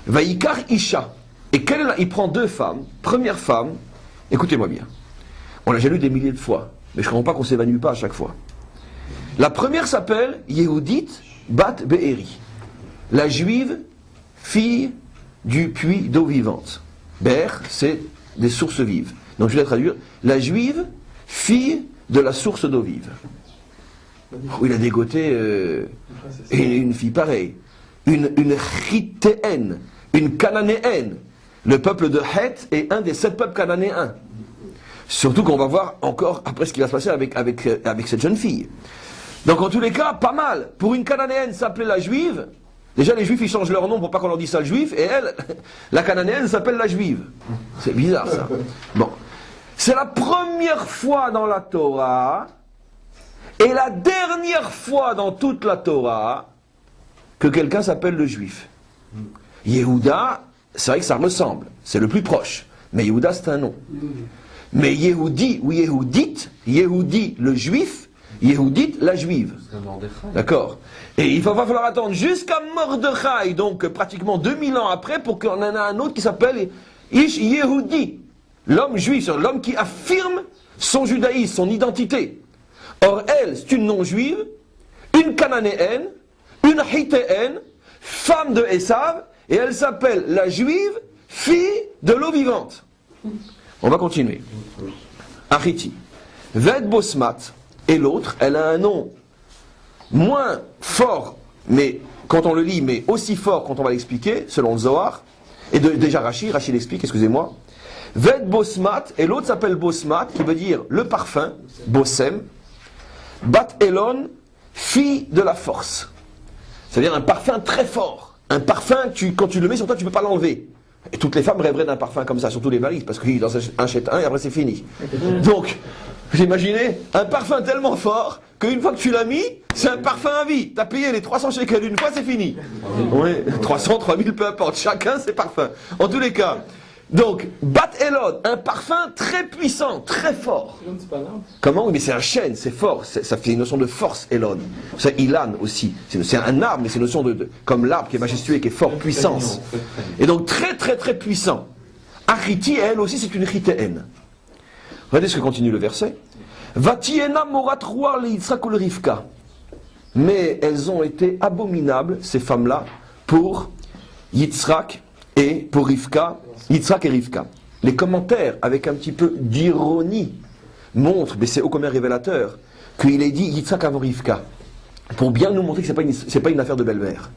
Vaïkar Isha. Et il prend 2 femmes. Première femme, écoutez-moi bien. On l'a déjà lu des milliers de fois, mais je ne comprends pas qu'on ne s'évanouit pas à chaque fois. La première s'appelle Yehudit Bat Be'eri. La juive, fille du puits d'eau vivante. Be'er, c'est des sources vives. Donc je vais la traduire. La juive, fille de la source d'eau vive. Oh, il a dégoté une fille pareille. Une Chitéenne, une Cananéenne. Le peuple de Heth est un des 7 peuples cananéens. Surtout qu'on va voir encore après ce qui va se passer avec cette jeune fille. Donc en tous les cas, pas mal. Pour une Cananéenne s'appelait la juive. Déjà les juifs ils changent leur nom pour pas qu'on leur dise ça le juif. Et elle, la Cananéenne s'appelle la juive. C'est bizarre ça. Bon. C'est la première fois dans la Torah et la dernière fois dans toute la Torah que quelqu'un s'appelle le juif. Yehuda, c'est vrai que ça ressemble, c'est le plus proche. Mais Yehuda, c'est un nom. Mais Yehudi ou Yehudit, Yehudi le juif, Yehudit la juive. D'accord. Et il va falloir attendre jusqu'à Mordechai, donc pratiquement 2000 ans après, pour qu'on en ait un autre qui s'appelle Ish Yehudi. L'homme juif, l'homme qui affirme son judaïsme, son identité. Or, elle, c'est une non-juive, une cananéenne, une hitéenne, femme de Esav, et elle s'appelle la juive, fille de l'eau vivante. On va continuer. Achiti. Ved Bosmat, et l'autre, elle a un nom moins fort, mais quand on le lit, mais aussi fort quand on va l'expliquer, selon le Zohar, et déjà Rashi l'explique, excusez-moi. Ved Bosmat, et l'autre s'appelle Bosmat, qui veut dire le parfum, Bosem, Bat Elon, fille de la force. C'est-à-dire un parfum très fort. Un parfum, quand tu le mets sur toi, tu ne peux pas l'enlever. Et toutes les femmes rêveraient d'un parfum comme ça, surtout les valises, parce qu'ils en achètent un et après c'est fini. Donc, vous imaginez un parfum tellement fort qu'une fois que tu l'as mis, c'est un parfum à vie. Tu as payé les 300 shekels une fois, c'est fini. Oui, 300, 3000, peu importe. Chacun ses parfums. En tous les cas. Donc, Bat Elon, un parfum très puissant, très fort. Comment? Oui, mais c'est un chêne, c'est fort. Ça fait une notion de force, Elon. C'est Ilan aussi. C'est un arbre, mais c'est une notion comme l'arbre qui est majestueux et qui est fort, puissance. Et donc, très, très, très puissant. Achiti, elle aussi, c'est une chitéenne. Regardez ce que continue le verset. Vatiena morat roar le Yitzhak ou le Rivka. Mais elles ont été abominables, ces femmes-là, pour Yitzhak et pour Rivka. Yitzhak et Rivka. Les commentaires, avec un petit peu d'ironie, montrent, mais c'est ô combien révélateur, qu'il est dit Yitzhak avant Rivka. Pour bien nous montrer que c'est pas une affaire de belle-mère.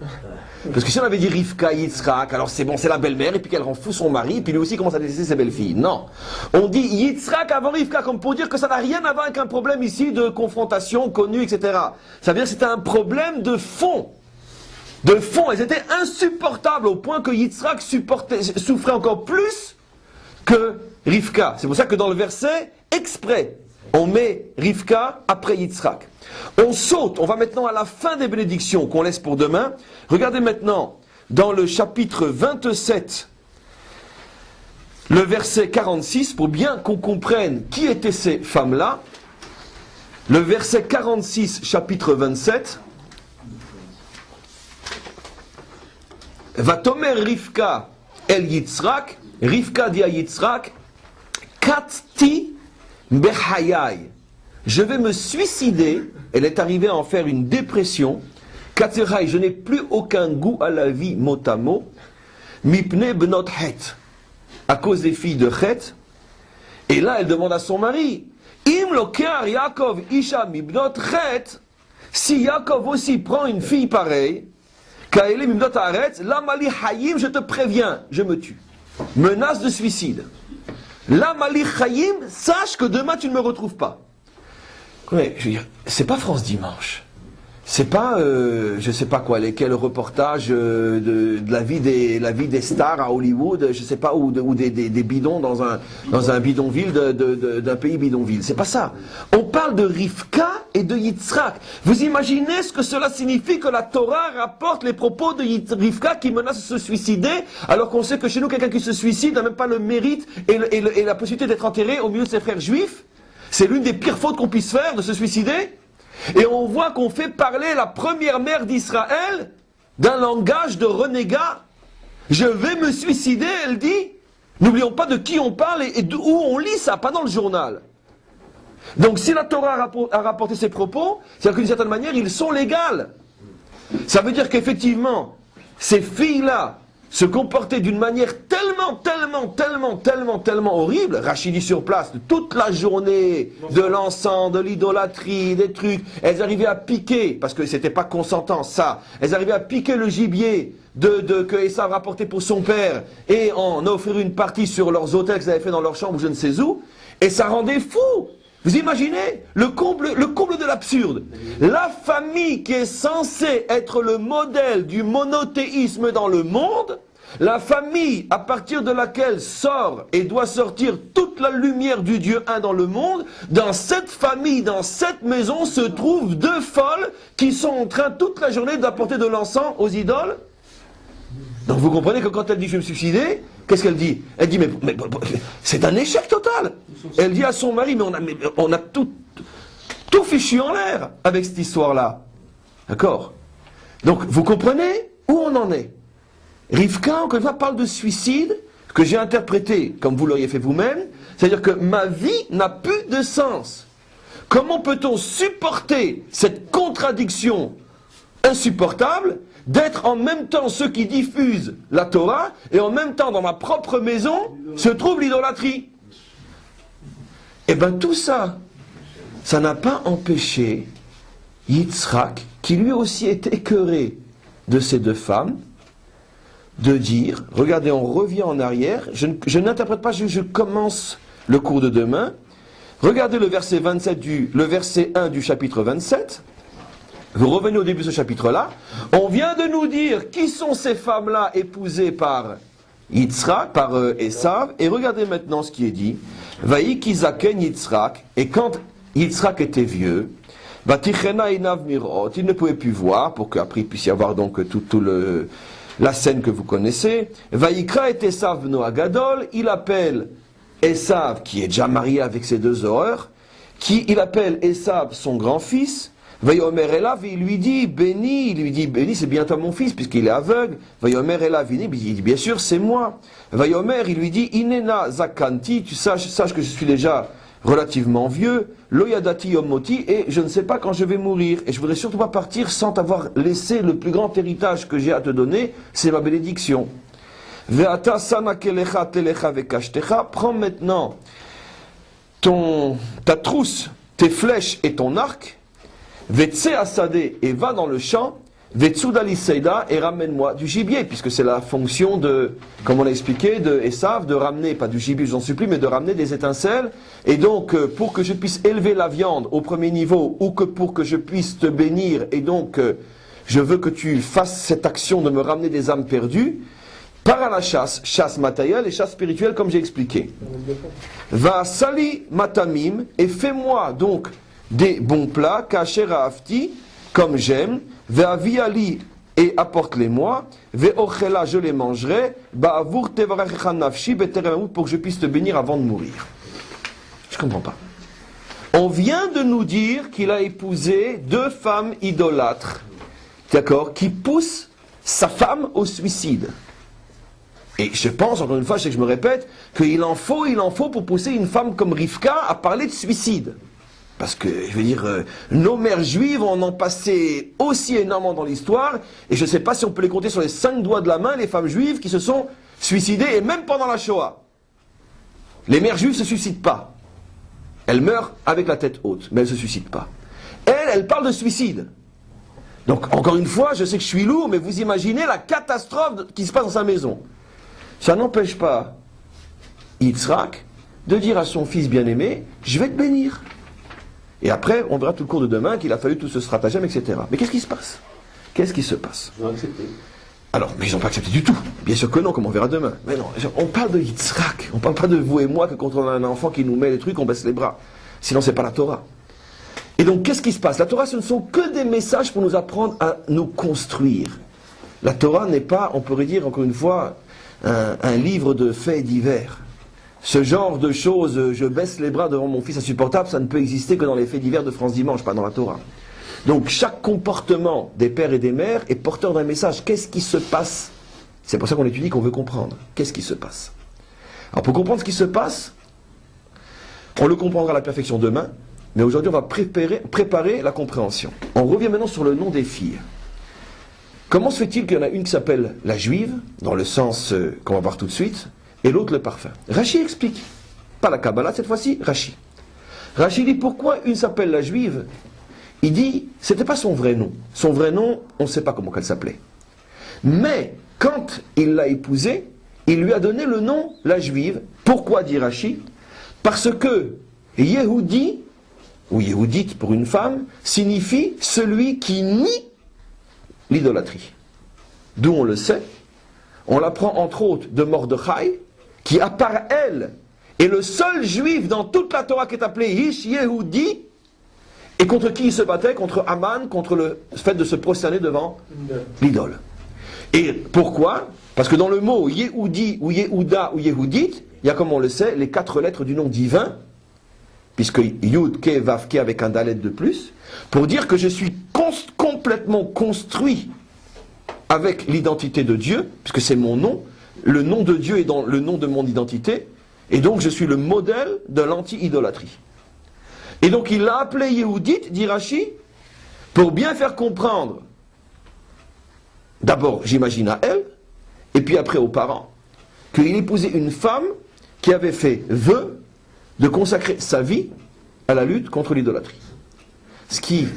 Parce que si on avait dit Rivka, Yitzhak, alors c'est bon, c'est la belle-mère, et puis qu'elle rend fou son mari, et puis lui aussi commence à détester ses belles-filles. Non. On dit Yitzhak avant Rivka, comme pour dire que ça n'a rien à voir avec un problème ici de confrontation connue, etc. Ça veut dire que c'était un problème de fond. De fond, elles étaient insupportables au point que Yitzhak souffrait encore plus que Rivka. C'est pour ça que dans le verset, exprès, on met Rivka après Yitzhak. On saute, on va maintenant à la fin des bénédictions qu'on laisse pour demain. Regardez maintenant dans le chapitre 27, le verset 46, pour bien qu'on comprenne qui étaient ces femmes-là. Le verset 46, chapitre 27. Vatomer Rivka el Yitzhak, Rivka dit à Yitzhak, Katti behayai. Je vais me suicider. Elle est arrivée à en faire une dépression. Katserai, je n'ai plus aucun goût à la vie mot à mot. Mipne benot het, à cause des filles de Het. Et là, elle demande à son mari, Im Im Loker Yaakov Isha Mibnot Chet, si Yaakov aussi prend une fille pareille, Kaele Mibnot Haaretz, Lamali Hayim, je te préviens, je me tue. Menace de suicide. Lamali Hayim, sache que demain tu ne me retrouves pas. Ouais, je veux dire, c'est pas France Dimanche. C'est pas, je sais pas quoi, quel reportage de la vie des stars à Hollywood, je sais pas, ou des bidons dans un bidonville d'un pays bidonville. C'est pas ça. On parle de Rivka et de Yitzhak. Vous imaginez ce que cela signifie que la Torah rapporte les propos de Rivka qui menace de se suicider, alors qu'on sait que chez nous, quelqu'un qui se suicide n'a même pas le mérite et la possibilité d'être enterré au milieu de ses frères juifs. C'est l'une des pires fautes qu'on puisse faire, de se suicider. Et on voit qu'on fait parler la première mère d'Israël d'un langage de renégat. Je vais me suicider, elle dit. N'oublions pas de qui on parle et d'où on lit ça, pas dans le journal. Donc si la Torah a rapporté ces propos, c'est-à-dire d'une certaine manière, ils sont légaux. Ça veut dire qu'effectivement, ces filles-là se comportaient d'une manière tellement horrible. Rachid dit sur place, toute la journée, de l'encens, de l'idolâtrie, des trucs. Elles arrivaient à piquer, parce que c'était pas consentant, ça. Elles arrivaient à piquer le gibier que Esav rapportait pour son père et en offrir une partie sur leurs hôtels qu'ils avaient fait dans leur chambre ou je ne sais où. Et ça rendait fou. Vous imaginez le comble de l'absurde. La famille qui est censée être le modèle du monothéisme dans le monde, la famille à partir de laquelle sort et doit sortir toute la lumière du Dieu un dans le monde, dans cette famille, dans cette maison se trouvent deux folles qui sont en train toute la journée d'apporter de l'encens aux idoles. Donc vous comprenez que quand elle dit je vais me suicider, qu'est-ce qu'elle dit? Elle dit mais c'est un échec total. Elle dit à son mari mais on a tout fichu en l'air avec cette histoire-là. D'accord? Donc vous comprenez où on en est? Rivka, encore une fois, parle de suicide que j'ai interprété comme vous l'auriez fait vous-même, c'est-à-dire que ma vie n'a plus de sens. Comment peut-on supporter cette contradiction insupportable d'être en même temps ceux qui diffusent la Torah et en même temps dans ma propre maison se trouve l'idolâtrie? Eh bien tout ça, ça n'a pas empêché Yitzhak, qui lui aussi est écœuré de ces deux femmes, de dire, regardez, on revient en arrière, je n'interprète pas, je commence le cours de demain, regardez le verset 1 du chapitre 27, vous revenez au début de ce chapitre-là, on vient de nous dire qui sont ces femmes-là épousées par Yitzhak, par Esav, et regardez maintenant ce qui est dit, Vaïki zaken Yitzhak, et quand Yitzhak était vieux, Vatichena inav mirot, il ne pouvait plus voir, pour qu'après il puisse y avoir donc la scène que vous connaissez. Vaïkra et Esav no Agadol, il appelle Esav, qui est déjà marié avec ses deux horreurs, il appelle Esav son grand-fils, Vayomer Elav, il lui dit, béni, c'est bien toi mon fils, puisqu'il est aveugle. Vayomer Elav, il dit, bien sûr, c'est moi. Vayomer, il lui dit, Inena Zakanti, tu saches que je suis déjà relativement vieux, Loyadati Yomoti, et je ne sais pas quand je vais mourir. Et je voudrais surtout pas partir sans t'avoir laissé le plus grand héritage que j'ai à te donner, c'est ma bénédiction. Veata sana kelecha telecha vekashtecha, prends maintenant ta trousse, tes flèches et ton arc, Vetse Asadeh, et va dans le champ, Vetsudali Seida, et ramène-moi du gibier, puisque c'est la fonction de, comme on l'a expliqué, de Esav, de ramener, pas du gibier, j'en supplie, mais de ramener des étincelles. Et donc, pour que je puisse élever la viande au premier niveau, ou que pour que je puisse te bénir, et donc, je veux que tu fasses cette action de me ramener des âmes perdues, pars à la chasse matérielle et chasse spirituelle, comme j'ai expliqué. Va sali matamim, et fais-moi donc des bons plats, kacher afti, comme j'aime, ve'aviali, et apporte-les-moi, ve'ochela, je les mangerai, ba'avur tevarecha nafshi, beteremut, pour que je puisse te bénir avant de mourir. Je comprends pas. On vient de nous dire qu'il a épousé deux femmes idolâtres, d'accord, qui poussent sa femme au suicide. Et je pense, encore une fois, je sais que je me répète, qu'il en faut pour pousser une femme comme Rivka à parler de suicide. Parce que, je veux dire, nos mères juives en ont passé aussi énormément dans l'histoire, et je ne sais pas si on peut les compter sur les 5 doigts de la main, les femmes juives qui se sont suicidées, et même pendant la Shoah. Les mères juives ne se suicident pas. Elle meurt avec la tête haute, mais elle ne se suicide pas. Elle parle de suicide. Donc, encore une fois, je sais que je suis lourd, mais vous imaginez la catastrophe qui se passe dans sa maison. Ça n'empêche pas Yitzhak de dire à son fils bien-aimé, je vais te bénir. Et après, on verra tout le cours de demain qu'il a fallu tout ce stratagème, etc. Mais qu'est-ce qui se passe? Qu'est-ce qui se passe? Ils ont accepté. Alors, mais ils n'ont pas accepté du tout. Bien sûr que non, comme on verra demain. Mais non, on parle de Yitzhak. On ne parle pas de vous et moi que quand on a un enfant qui nous met les trucs, on baisse les bras. Sinon, c'est pas la Torah. Et donc, qu'est-ce qui se passe? La Torah, ce ne sont que des messages pour nous apprendre à nous construire. La Torah n'est pas, on pourrait dire encore une fois, un livre de faits divers. Ce genre de choses, je baisse les bras devant mon fils insupportable, ça ne peut exister que dans les faits divers de France Dimanche, pas dans la Torah. Donc, chaque comportement des pères et des mères est porteur d'un message. Qu'est-ce qui se passe? C'est pour ça qu'on étudie, qu'on veut comprendre. Qu'est-ce qui se passe? Alors, pour comprendre ce qui se passe, on le comprendra à la perfection demain. Mais aujourd'hui, on va préparer la compréhension. On revient maintenant sur le nom des filles. Comment se fait-il qu'il y en a une qui s'appelle la juive, dans le sens qu'on va voir tout de suite, et l'autre le parfum? Rachi explique. Pas la Kabbalah cette fois-ci, Rachi. Rachi dit pourquoi une s'appelle la juive. Il dit, c'était pas son vrai nom. Son vrai nom, on ne sait pas comment elle s'appelait. Mais, quand il l'a épousée, il lui a donné le nom la juive. Pourquoi dit Rachi? Parce que Yehudi, ou Yehudite pour une femme, signifie celui qui nie l'idolâtrie. D'où on le sait, on l'apprend entre autres de Mordechai, qui à part elle est le seul juif dans toute la Torah qui est appelé Ish Yehudi, et contre qui il se battait? Contre Aman, contre le fait de se prosterner devant l'idole. Et pourquoi? Parce que dans le mot Yehudi ou Yehuda ou Yehudite, il y a, comme on le sait, les 4 lettres du nom divin, puisque Yud, Ke, Vav, Ke avec un Dalet de plus, pour dire que je suis complètement construit avec l'identité de Dieu, puisque c'est mon nom, le nom de Dieu est dans le nom de mon identité, et donc je suis le modèle de l'anti-idolâtrie. Et donc il l'a appelé Yehudite, dit Rachi, pour bien faire comprendre, d'abord j'imagine à elle, et puis après aux parents, qu'il épousait une femme qui avait fait vœu de consacrer sa vie à la lutte contre l'idolâtrie. Ce qui,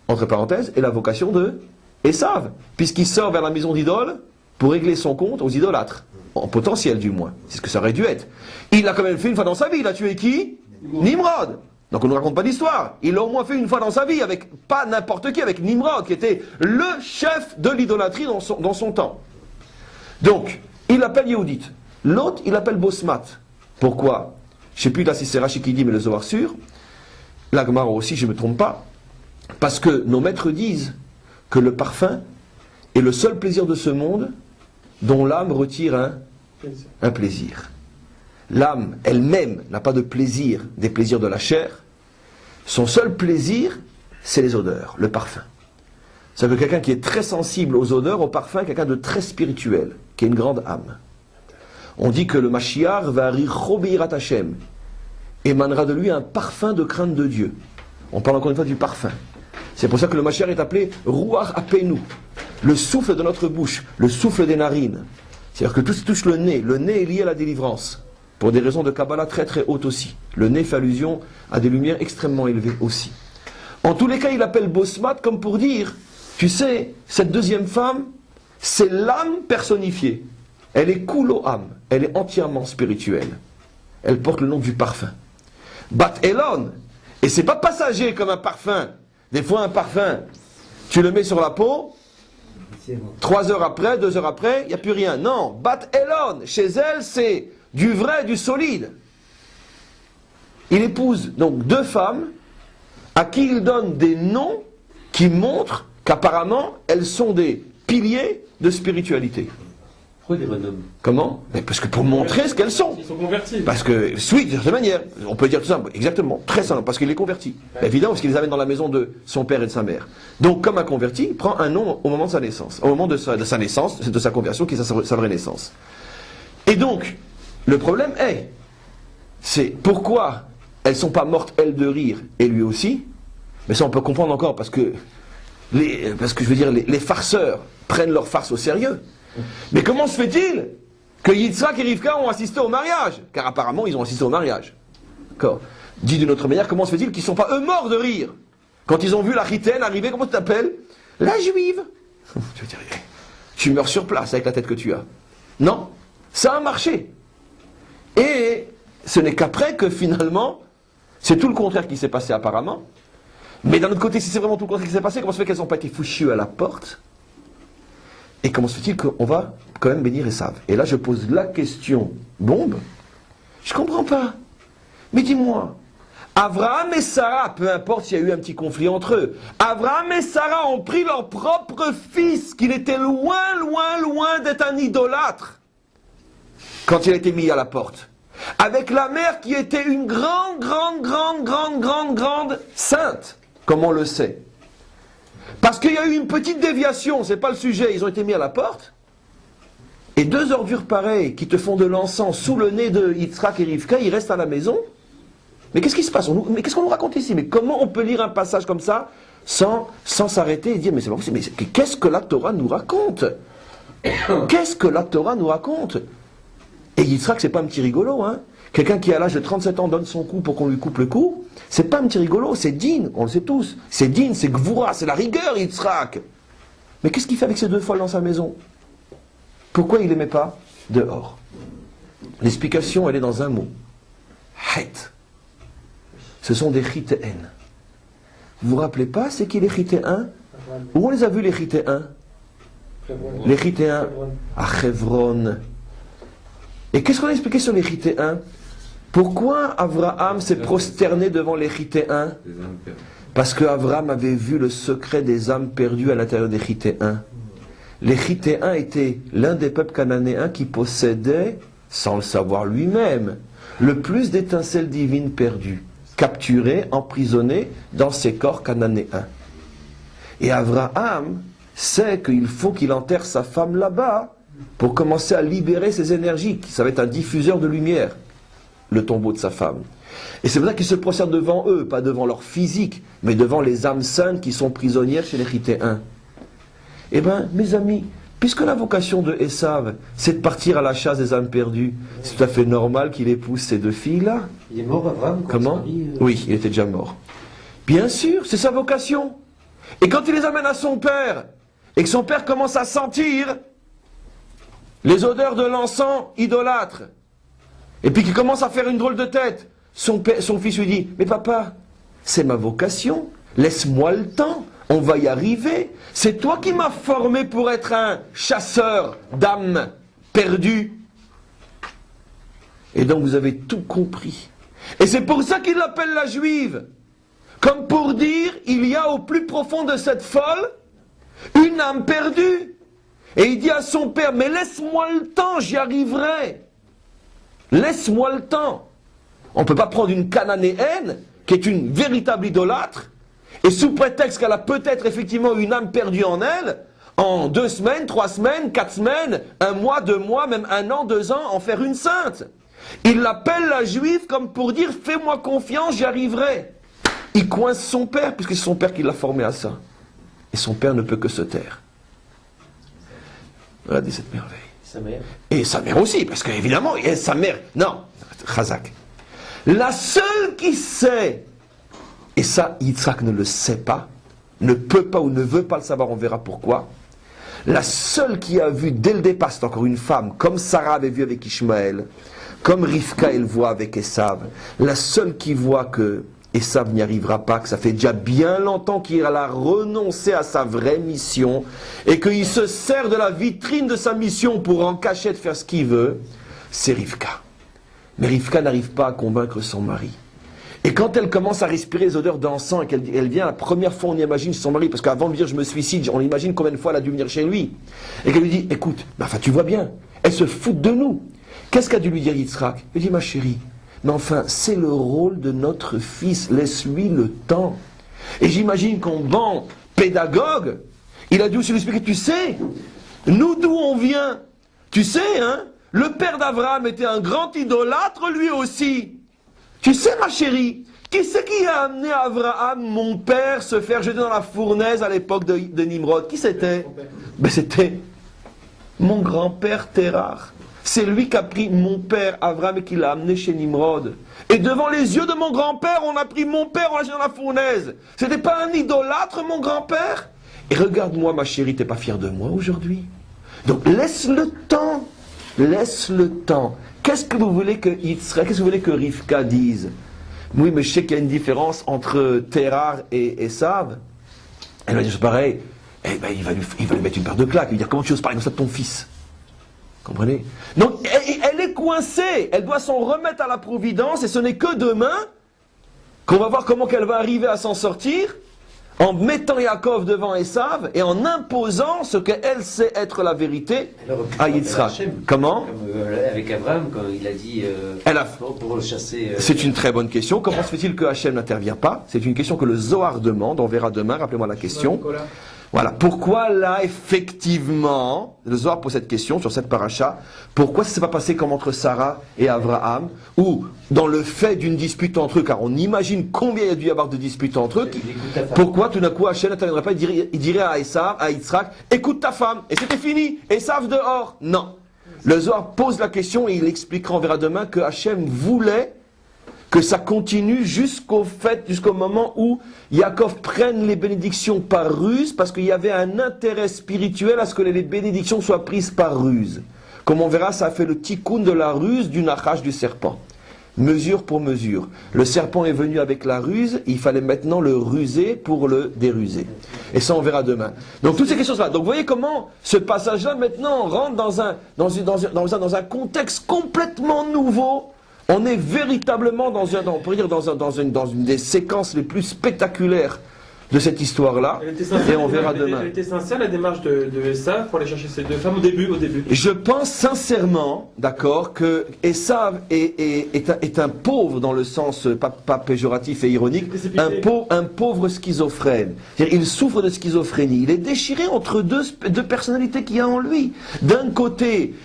entre parenthèses, est la vocation de Esav, puisqu'il sort vers la maison d'idole pour régler son compte aux idolâtres, en potentiel du moins, c'est ce que ça aurait dû être. Il l'a quand même fait une fois dans sa vie, il a tué qui? Nimrod. Donc on ne raconte pas d'histoire, il l'a au moins fait une fois dans sa vie, avec pas n'importe qui, avec Nimrod, qui était le chef de l'idolâtrie dans son temps. Donc, il l'appelle Yehudite. L'autre, il l'appelle Bosmat. Pourquoi? Je ne sais plus là si c'est Rachi qui dit, mais le Zohar sûr. La Gemara aussi, je ne me trompe pas. Parce que nos maîtres disent que le parfum est le seul plaisir de ce monde dont l'âme retire un plaisir. L'âme elle-même n'a pas de plaisir des plaisirs de la chair. Son seul plaisir, c'est les odeurs, le parfum. C'est que quelqu'un qui est très sensible aux odeurs, aux parfums, quelqu'un de très spirituel, qui a une grande âme. On dit que le Mashiach va richobirat Hashem, émanera de lui un parfum de crainte de Dieu. On parle encore une fois du parfum. C'est pour ça que le Mashiach est appelé Ruach Apenu, le souffle de notre bouche, le souffle des narines. C'est-à-dire que tout ce qui touche le nez est lié à la délivrance, pour des raisons de Kabbalah très très hautes aussi. Le nez fait allusion à des lumières extrêmement élevées aussi. En tous les cas, il appelle Bosmat comme pour dire, tu sais, cette deuxième femme, c'est l'âme personnifiée. Elle est Kulo-Am, elle est entièrement spirituelle. Elle porte le nom du parfum. Bat Elon, et c'est pas passager comme un parfum. Des fois un parfum, tu le mets sur la peau, 3 heures après, 2 heures après, il n'y a plus rien. Non, Bat Elon, chez elle c'est du vrai, du solide. Il épouse donc 2 femmes à qui il donne des noms qui montrent qu'apparemment elles sont des piliers de spiritualité. Pourquoi il les renomme? Comment? Mais parce que pour montrer ce qu'elles sont. Ils sont convertis. Parce que, oui, de cette manière, on peut dire tout ça, exactement, très simple, parce qu'il est converti. Évidemment, parce qu'il les amène dans la maison de son père et de sa mère. Donc, comme un converti, il prend un nom au moment de sa naissance. Au moment de sa naissance, c'est de sa conversion qui est sa vraie naissance. Et donc, le problème c'est pourquoi elles ne sont pas mortes, elles, de rire, et lui aussi. Mais ça, on peut comprendre encore, parce que je veux dire, les farceurs prennent leur farce au sérieux. Mais comment se fait-il que Yitzhak et Rivka ont assisté au mariage? Car apparemment, ils ont assisté au mariage. D'accord. Dit d'une autre manière, comment se fait-il qu'ils ne sont pas eux morts de rire quand ils ont vu la Chitaine arriver, comment tu t'appelles? La juive. Tu veux dire, tu meurs sur place avec la tête que tu as. Non, ça a marché. Et ce n'est qu'après que finalement, c'est tout le contraire qui s'est passé apparemment. Mais d'un autre côté, si c'est vraiment tout le contraire qui s'est passé, comment se fait qu'elles n'ont pas été fouchues à la porte? Et comment se fait-il qu'on va quand même bénir Esav? Et là, je pose la question bombe. Je ne comprends pas. Mais dis-moi, Abraham et Sarah, peu importe s'il y a eu un petit conflit entre eux, Abraham et Sarah ont pris leur propre fils, qu'il était loin, loin, loin d'être un idolâtre, quand il a été mis à la porte. Avec la mère qui était une grande sainte, comme on le sait. Parce qu'il y a eu une petite déviation, c'est pas le sujet, ils ont été mis à la porte. Et deux ordures pareilles qui te font de l'encens sous le nez de Yitzhak et Rivka, ils restent à la maison. Mais qu'est-ce qui se passe? Mais qu'est-ce qu'on nous raconte ici? Mais comment on peut lire un passage comme ça sans s'arrêter et dire mais c'est pas possible, mais qu'est-ce que la Torah nous raconte? Qu'est-ce que la Torah nous raconte? Et Yitzhak, c'est pas un petit rigolo, hein? Quelqu'un qui à l'âge de 37 ans donne son cou pour qu'on lui coupe le cou, c'est pas un petit rigolo, c'est din, on le sait tous. C'est din, c'est gvoura, c'est la rigueur, Yitzhak. Mais qu'est-ce qu'il fait avec ces deux folles dans sa maison? Pourquoi il les met pas dehors? L'explication, elle est dans un mot. Het. Ce sont des chitéens. Vous vous rappelez pas, c'est qui les chitéens? Où on les a vus les chitéens? Les chitéens à Chevron. Et qu'est-ce qu'on a expliqué sur les chitéens? Pourquoi Abraham s'est prosterné devant les chitéens? Parce qu'Abraham avait vu le secret des âmes perdues à l'intérieur des chitéens. Les chitéens étaient l'un des peuples cananéens qui possédait, sans le savoir lui-même, le plus d'étincelles divines perdues, capturées, emprisonnées dans ces corps cananéens. Et Abraham sait qu'il faut qu'il enterre sa femme là-bas pour commencer à libérer ses énergies. Ça va être un diffuseur de lumière, le tombeau de sa femme. Et c'est pour ça qu'il se procède devant eux, pas devant leur physique, mais devant les âmes saintes qui sont prisonnières chez les chitéens. Eh bien, mes amis, puisque la vocation de Esav, c'est de partir à la chasse des âmes perdues, c'est tout à fait normal qu'il épouse ces deux filles-là. Il est mort, Abraham? Comment? Oui, il était déjà mort. Bien sûr, c'est sa vocation. Et quand il les amène à son père, et que son père commence à sentir les odeurs de l'encens idolâtre, et puis qu'il commence à faire une drôle de tête, son fils lui dit, mais papa, c'est ma vocation, laisse-moi le temps, on va y arriver. C'est toi qui m'as formé pour être un chasseur d'âmes perdues. Et donc vous avez tout compris. Et c'est pour ça qu'il l'appelle la juive. Comme pour dire, il y a au plus profond de cette folle une âme perdue. Et il dit à son père, mais laisse-moi le temps, j'y arriverai. Laisse-moi le temps. On ne peut pas prendre une cananéenne, qui est une véritable idolâtre, et sous prétexte qu'elle a peut-être effectivement une âme perdue en elle, en 2 semaines, 3 semaines, 4 semaines, 1 mois, 2 mois, même 1 an, 2 ans, en faire une sainte. Il l'appelle la juive comme pour dire, fais-moi confiance, j'y arriverai. Il coince son père, puisque c'est son père qui l'a formé à ça. Et son père ne peut que se taire. Regardez cette merveille. Sa mère. Et sa mère aussi, parce qu'évidemment, sa mère... Non, Chazak. La seule qui sait, et ça, Yitzhak ne le sait pas, ne peut pas ou ne veut pas le savoir, on verra pourquoi. La seule qui a vu dès le départ, c'est encore une femme, comme Sarah avait vu avec Ishmaël, comme Rivka elle voit avec Esav, la seule qui voit que Esav n'y arrivera pas, que ça fait déjà bien longtemps qu'il a renoncé à sa vraie mission, et qu'il se sert de la vitrine de sa mission pour en cachette faire ce qu'il veut, c'est Rivka. Mais Rivka n'arrive pas à convaincre son mari. Et quand elle commence à respirer les odeurs d'encens et qu'elle vient la première fois, on imagine son mari, parce qu'avant de dire je me suicide, on imagine combien de fois elle a dû venir chez lui. Et qu'elle lui dit, écoute, enfin tu vois bien, elle se fout de nous. Qu'est-ce qu'a dû lui dire Yitzhak? Il dit, ma chérie, mais enfin c'est le rôle de notre fils, laisse-lui le temps. Et j'imagine qu'en bon pédagogue, il a dû aussi lui expliquer, tu sais, nous d'où on vient, tu sais, hein, le père d'Abraham était un grand idolâtre lui aussi. Tu sais, ma chérie, qui c'est qui a amené Abraham, mon père, se faire jeter dans la fournaise à l'époque de Nimrod? Qui c'était? Ben, c'était mon grand-père Terach. c'est lui qui a pris mon père Abraham et qui l'a amené chez Nimrod. Et devant les yeux de mon grand-père, on a pris mon père, on l'a jeté dans la fournaise. C'était pas un idolâtre, mon grand-père? Et regarde-moi, ma chérie, t'es pas fière de moi aujourd'hui? Donc laisse le temps. Laisse le temps. Qu'est-ce que vous voulez que Yitzhak, qu'est-ce que vous voulez que Rivka dise? Oui, mais je sais qu'il y a une différence entre Térar et Esav. Elle va dire c'est pareil. Eh ben, il va lui mettre une paire de claques. Il va dire comment tu oses parler comme ça de ton fils? Comprenez? Donc, elle est coincée. Elle doit s'en remettre à la providence et ce n'est que demain qu'on va voir comment qu'elle va arriver à s'en sortir en mettant Yaakov devant Esav et en imposant ce qu'elle sait être la vérité à Yitzhak. Comment? Comme avec Abraham, quand il a dit pour le chasser. C'est une très bonne question. Comment se fait-il que Hachem n'intervient pas? C'est une question que le Zohar demande. On verra demain. Rappelez-moi la question. Voilà. Pourquoi là, effectivement, le Zohar pose cette question sur cette paracha, pourquoi ça ne s'est pas passé comme entre Sarah et Abraham, ou dans le fait d'une dispute entre eux, car on imagine combien il y a dû y avoir de disputes entre eux, pourquoi tout d'un coup Hachem n'interviendrait pas, il dirait à Esav, à Yitzhak, écoute ta femme, et c'était fini, Esav dehors. Non. Le Zohar pose la question et il expliquera, on verra demain, que Hachem voulait que ça continue jusqu'au moment où Yaakov prenne les bénédictions par ruse, parce qu'il y avait un intérêt spirituel à ce que les bénédictions soient prises par ruse. Comme on verra, ça a fait le tikkun de la ruse du nachash du serpent. Mesure pour mesure. Le serpent est venu avec la ruse, il fallait maintenant le ruser pour le déruser. Et ça, on verra demain. Donc, toutes ces questions-là. Donc, vous voyez comment ce passage-là, maintenant, rentre dans un contexte complètement nouveau. On est véritablement dans une des séquences les plus spectaculaires de cette histoire-là, et on verra demain. Elle était sincère la démarche de Esav pour aller chercher ces deux femmes au début. Je pense sincèrement, d'accord, que Esav est un pauvre dans le sens pas péjoratif et ironique, un pauvre schizophrène. C'est-à-dire, il souffre de schizophrénie. Il est déchiré entre deux personnalités qu'il y a en lui. D'un côté,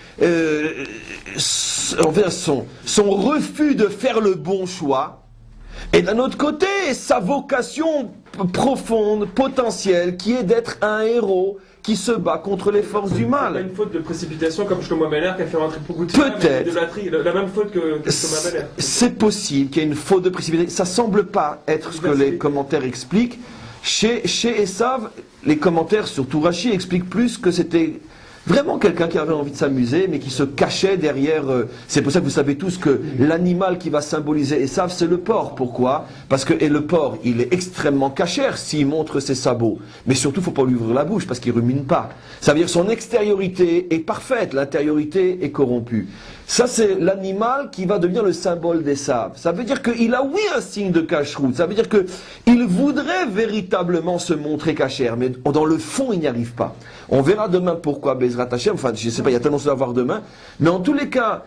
son refus de faire le bon choix, et d'un autre côté, sa vocation profonde, potentielle, qui est d'être un héros qui se bat contre les forces du mal. C'est pas une faute de précipitation comme Shlomo Meller qui a fait rentrer beaucoup de peut-être la même faute que Shlomo Meller. C'est possible qu'il y ait une faute de précipitation. Ça semble pas être ce que les commentaires expliquent. Chez Esav, les commentaires, surtout Rashi, expliquent plus que c'était vraiment quelqu'un qui avait envie de s'amuser, mais qui se cachait derrière... c'est pour ça que vous savez tous que l'animal qui va symboliser Esav, c'est le porc. Pourquoi? Parce que le porc, il est extrêmement cachère s'il montre ses sabots. Mais surtout, il ne faut pas lui ouvrir la bouche, parce qu'il ne rumine pas. Ça veut dire que son extériorité est parfaite, l'intériorité est corrompue. Ça, c'est l'animal qui va devenir le symbole d'Esav. Ça veut dire qu'il a, oui, un signe de cacheroute. Ça veut dire qu'il voudrait véritablement se montrer cachère, mais dans le fond, il n'y arrive pas. On verra demain pourquoi Bezrat Hashem. Enfin, je ne sais pas, il y a tellement de choses à voir demain. Mais en tous les cas,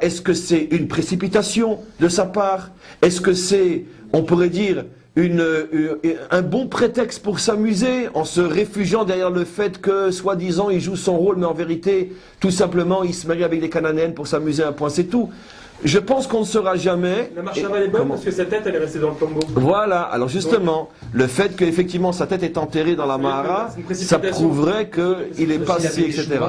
est-ce que c'est une précipitation de sa part? Est-ce que c'est, on pourrait dire, un bon prétexte pour s'amuser en se réfugiant derrière le fait que, soi-disant, il joue son rôle, mais en vérité, tout simplement, il se marie avec les Cananéennes pour s'amuser, un point, c'est tout. Je pense qu'on ne saura jamais. La marche avant est bonne parce que sa tête, elle est restée dans le tombeau. Voilà, alors justement, le fait qu'effectivement sa tête est enterrée dans la Mahara, ça prouverait qu'il est pas si, etc.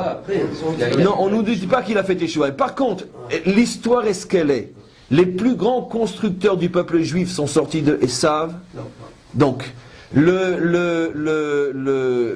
Non, on ne nous dit pas qu'il a fait échouer. Par contre, l'histoire est ce qu'elle est. Les plus grands constructeurs du peuple juif sont sortis de Esav. Donc,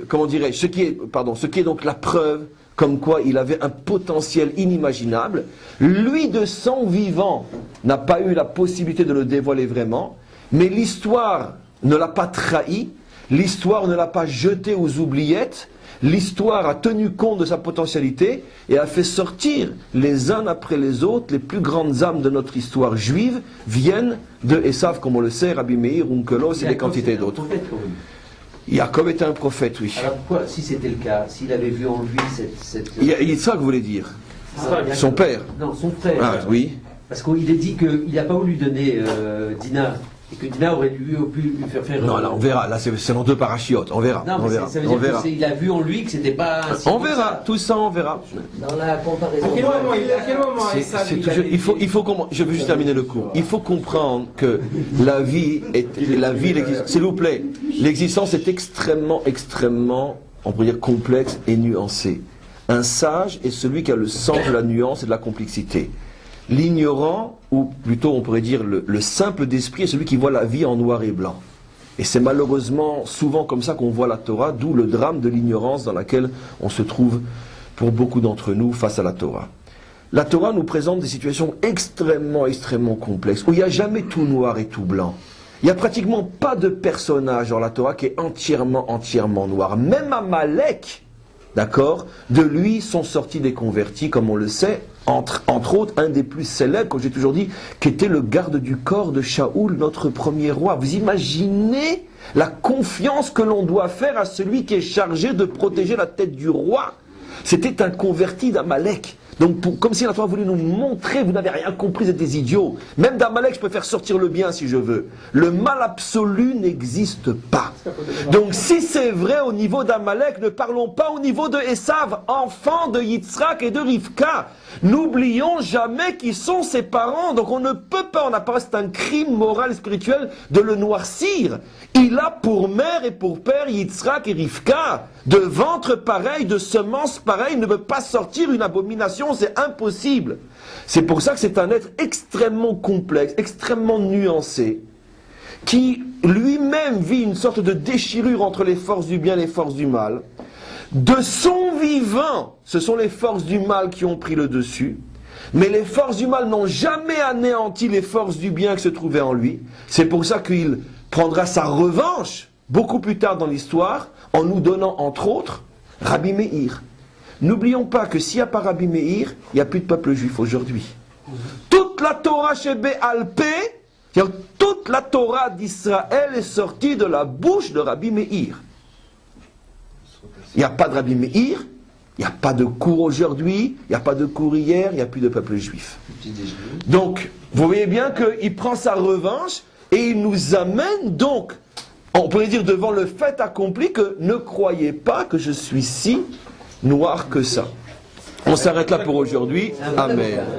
comment dirais-je, ce qui est donc la preuve comme quoi il avait un potentiel inimaginable. Lui, de son vivant, n'a pas eu la possibilité de le dévoiler vraiment, mais l'histoire ne l'a pas trahi, l'histoire ne l'a pas jeté aux oubliettes, l'histoire a tenu compte de sa potentialité et a fait sortir les uns après les autres, les plus grandes âmes de notre histoire juive viennent de Esav, comme on le sait, Rabbi Meir, Onkelos et des quantités d'autres. Yaakov était un prophète, oui. Alors pourquoi, si c'était le cas, s'il avait vu en lui cette... Yitzhak, vous voulez dire son père. Non, son frère. Ah, oui. Parce qu'il est dit qu'il n'a pas voulu donner Dina, et que Dina aurait pu lui faire... Non, là, on verra. Là, c'est dans deux parachiotes. On verra. Non, on verra. Ça veut dire qu'il a vu en lui que c'était pas... On verra. Tout ça, on verra. Dans la comparaison... À quel moment il faut comprendre. Je veux juste terminer le cours. Il faut comprendre que la vie, s'il vous plaît, l'existence est extrêmement, on pourrait dire complexe et nuancée. Un sage est celui qui a le sens de la nuance et de la complexité. L'ignorant, ou plutôt on pourrait dire le simple d'esprit, est celui qui voit la vie en noir et blanc. Et c'est malheureusement souvent comme ça qu'on voit la Torah, d'où le drame de l'ignorance dans laquelle on se trouve pour beaucoup d'entre nous face à la Torah. La Torah nous présente des situations extrêmement complexes, où il n'y a jamais tout noir et tout blanc. Il n'y a pratiquement pas de personnage dans la Torah qui est entièrement noir. Même Amalek, d'accord, de lui sont sortis des convertis, comme on le sait, entre autres, un des plus célèbres, comme j'ai toujours dit, qui était le garde du corps de Shaoul, notre premier roi. Vous imaginez la confiance que l'on doit faire à celui qui est chargé de protéger la tête du roi? C'était un converti d'Amalek. Donc, comme si la Torah voulait nous montrer, vous n'avez rien compris, vous êtes des idiots. Même d'Amalek, je peux faire sortir le bien si je veux. Le mal absolu n'existe pas. Donc, si c'est vrai au niveau d'Amalek, ne parlons pas au niveau de Esav, enfant de Yitzhak et de Rivka. N'oublions jamais qui sont ses parents. Donc, on ne peut pas, on n'a pas, c'est un crime moral et spirituel de le noircir. Il a pour mère et pour père Yitzhak et Rivka. De ventre pareil, de semences pareilles, il ne peut pas sortir une abomination, c'est impossible. C'est pour ça que c'est un être extrêmement complexe, extrêmement nuancé, qui lui-même vit une sorte de déchirure entre les forces du bien et les forces du mal. De son vivant, ce sont les forces du mal qui ont pris le dessus, mais les forces du mal n'ont jamais anéanti les forces du bien qui se trouvaient en lui. C'est pour ça qu'il prendra sa revanche beaucoup plus tard dans l'histoire, en nous donnant, entre autres, Rabbi Meir. N'oublions pas que s'il n'y a pas Rabbi Meir, il n'y a plus de peuple juif aujourd'hui. Toute la Torah chez Béalpé, toute la Torah d'Israël est sortie de la bouche de Rabbi Meir. Il n'y a pas de Rabbi Meir, il n'y a pas de cours aujourd'hui, il n'y a pas de cours hier, il n'y a plus de peuple juif. Donc, vous voyez bien qu'il prend sa revanche et il nous amène donc, on pourrait dire devant le fait accompli, que ne croyez pas que je suis si noir que ça. On s'arrête là pour aujourd'hui. Amen.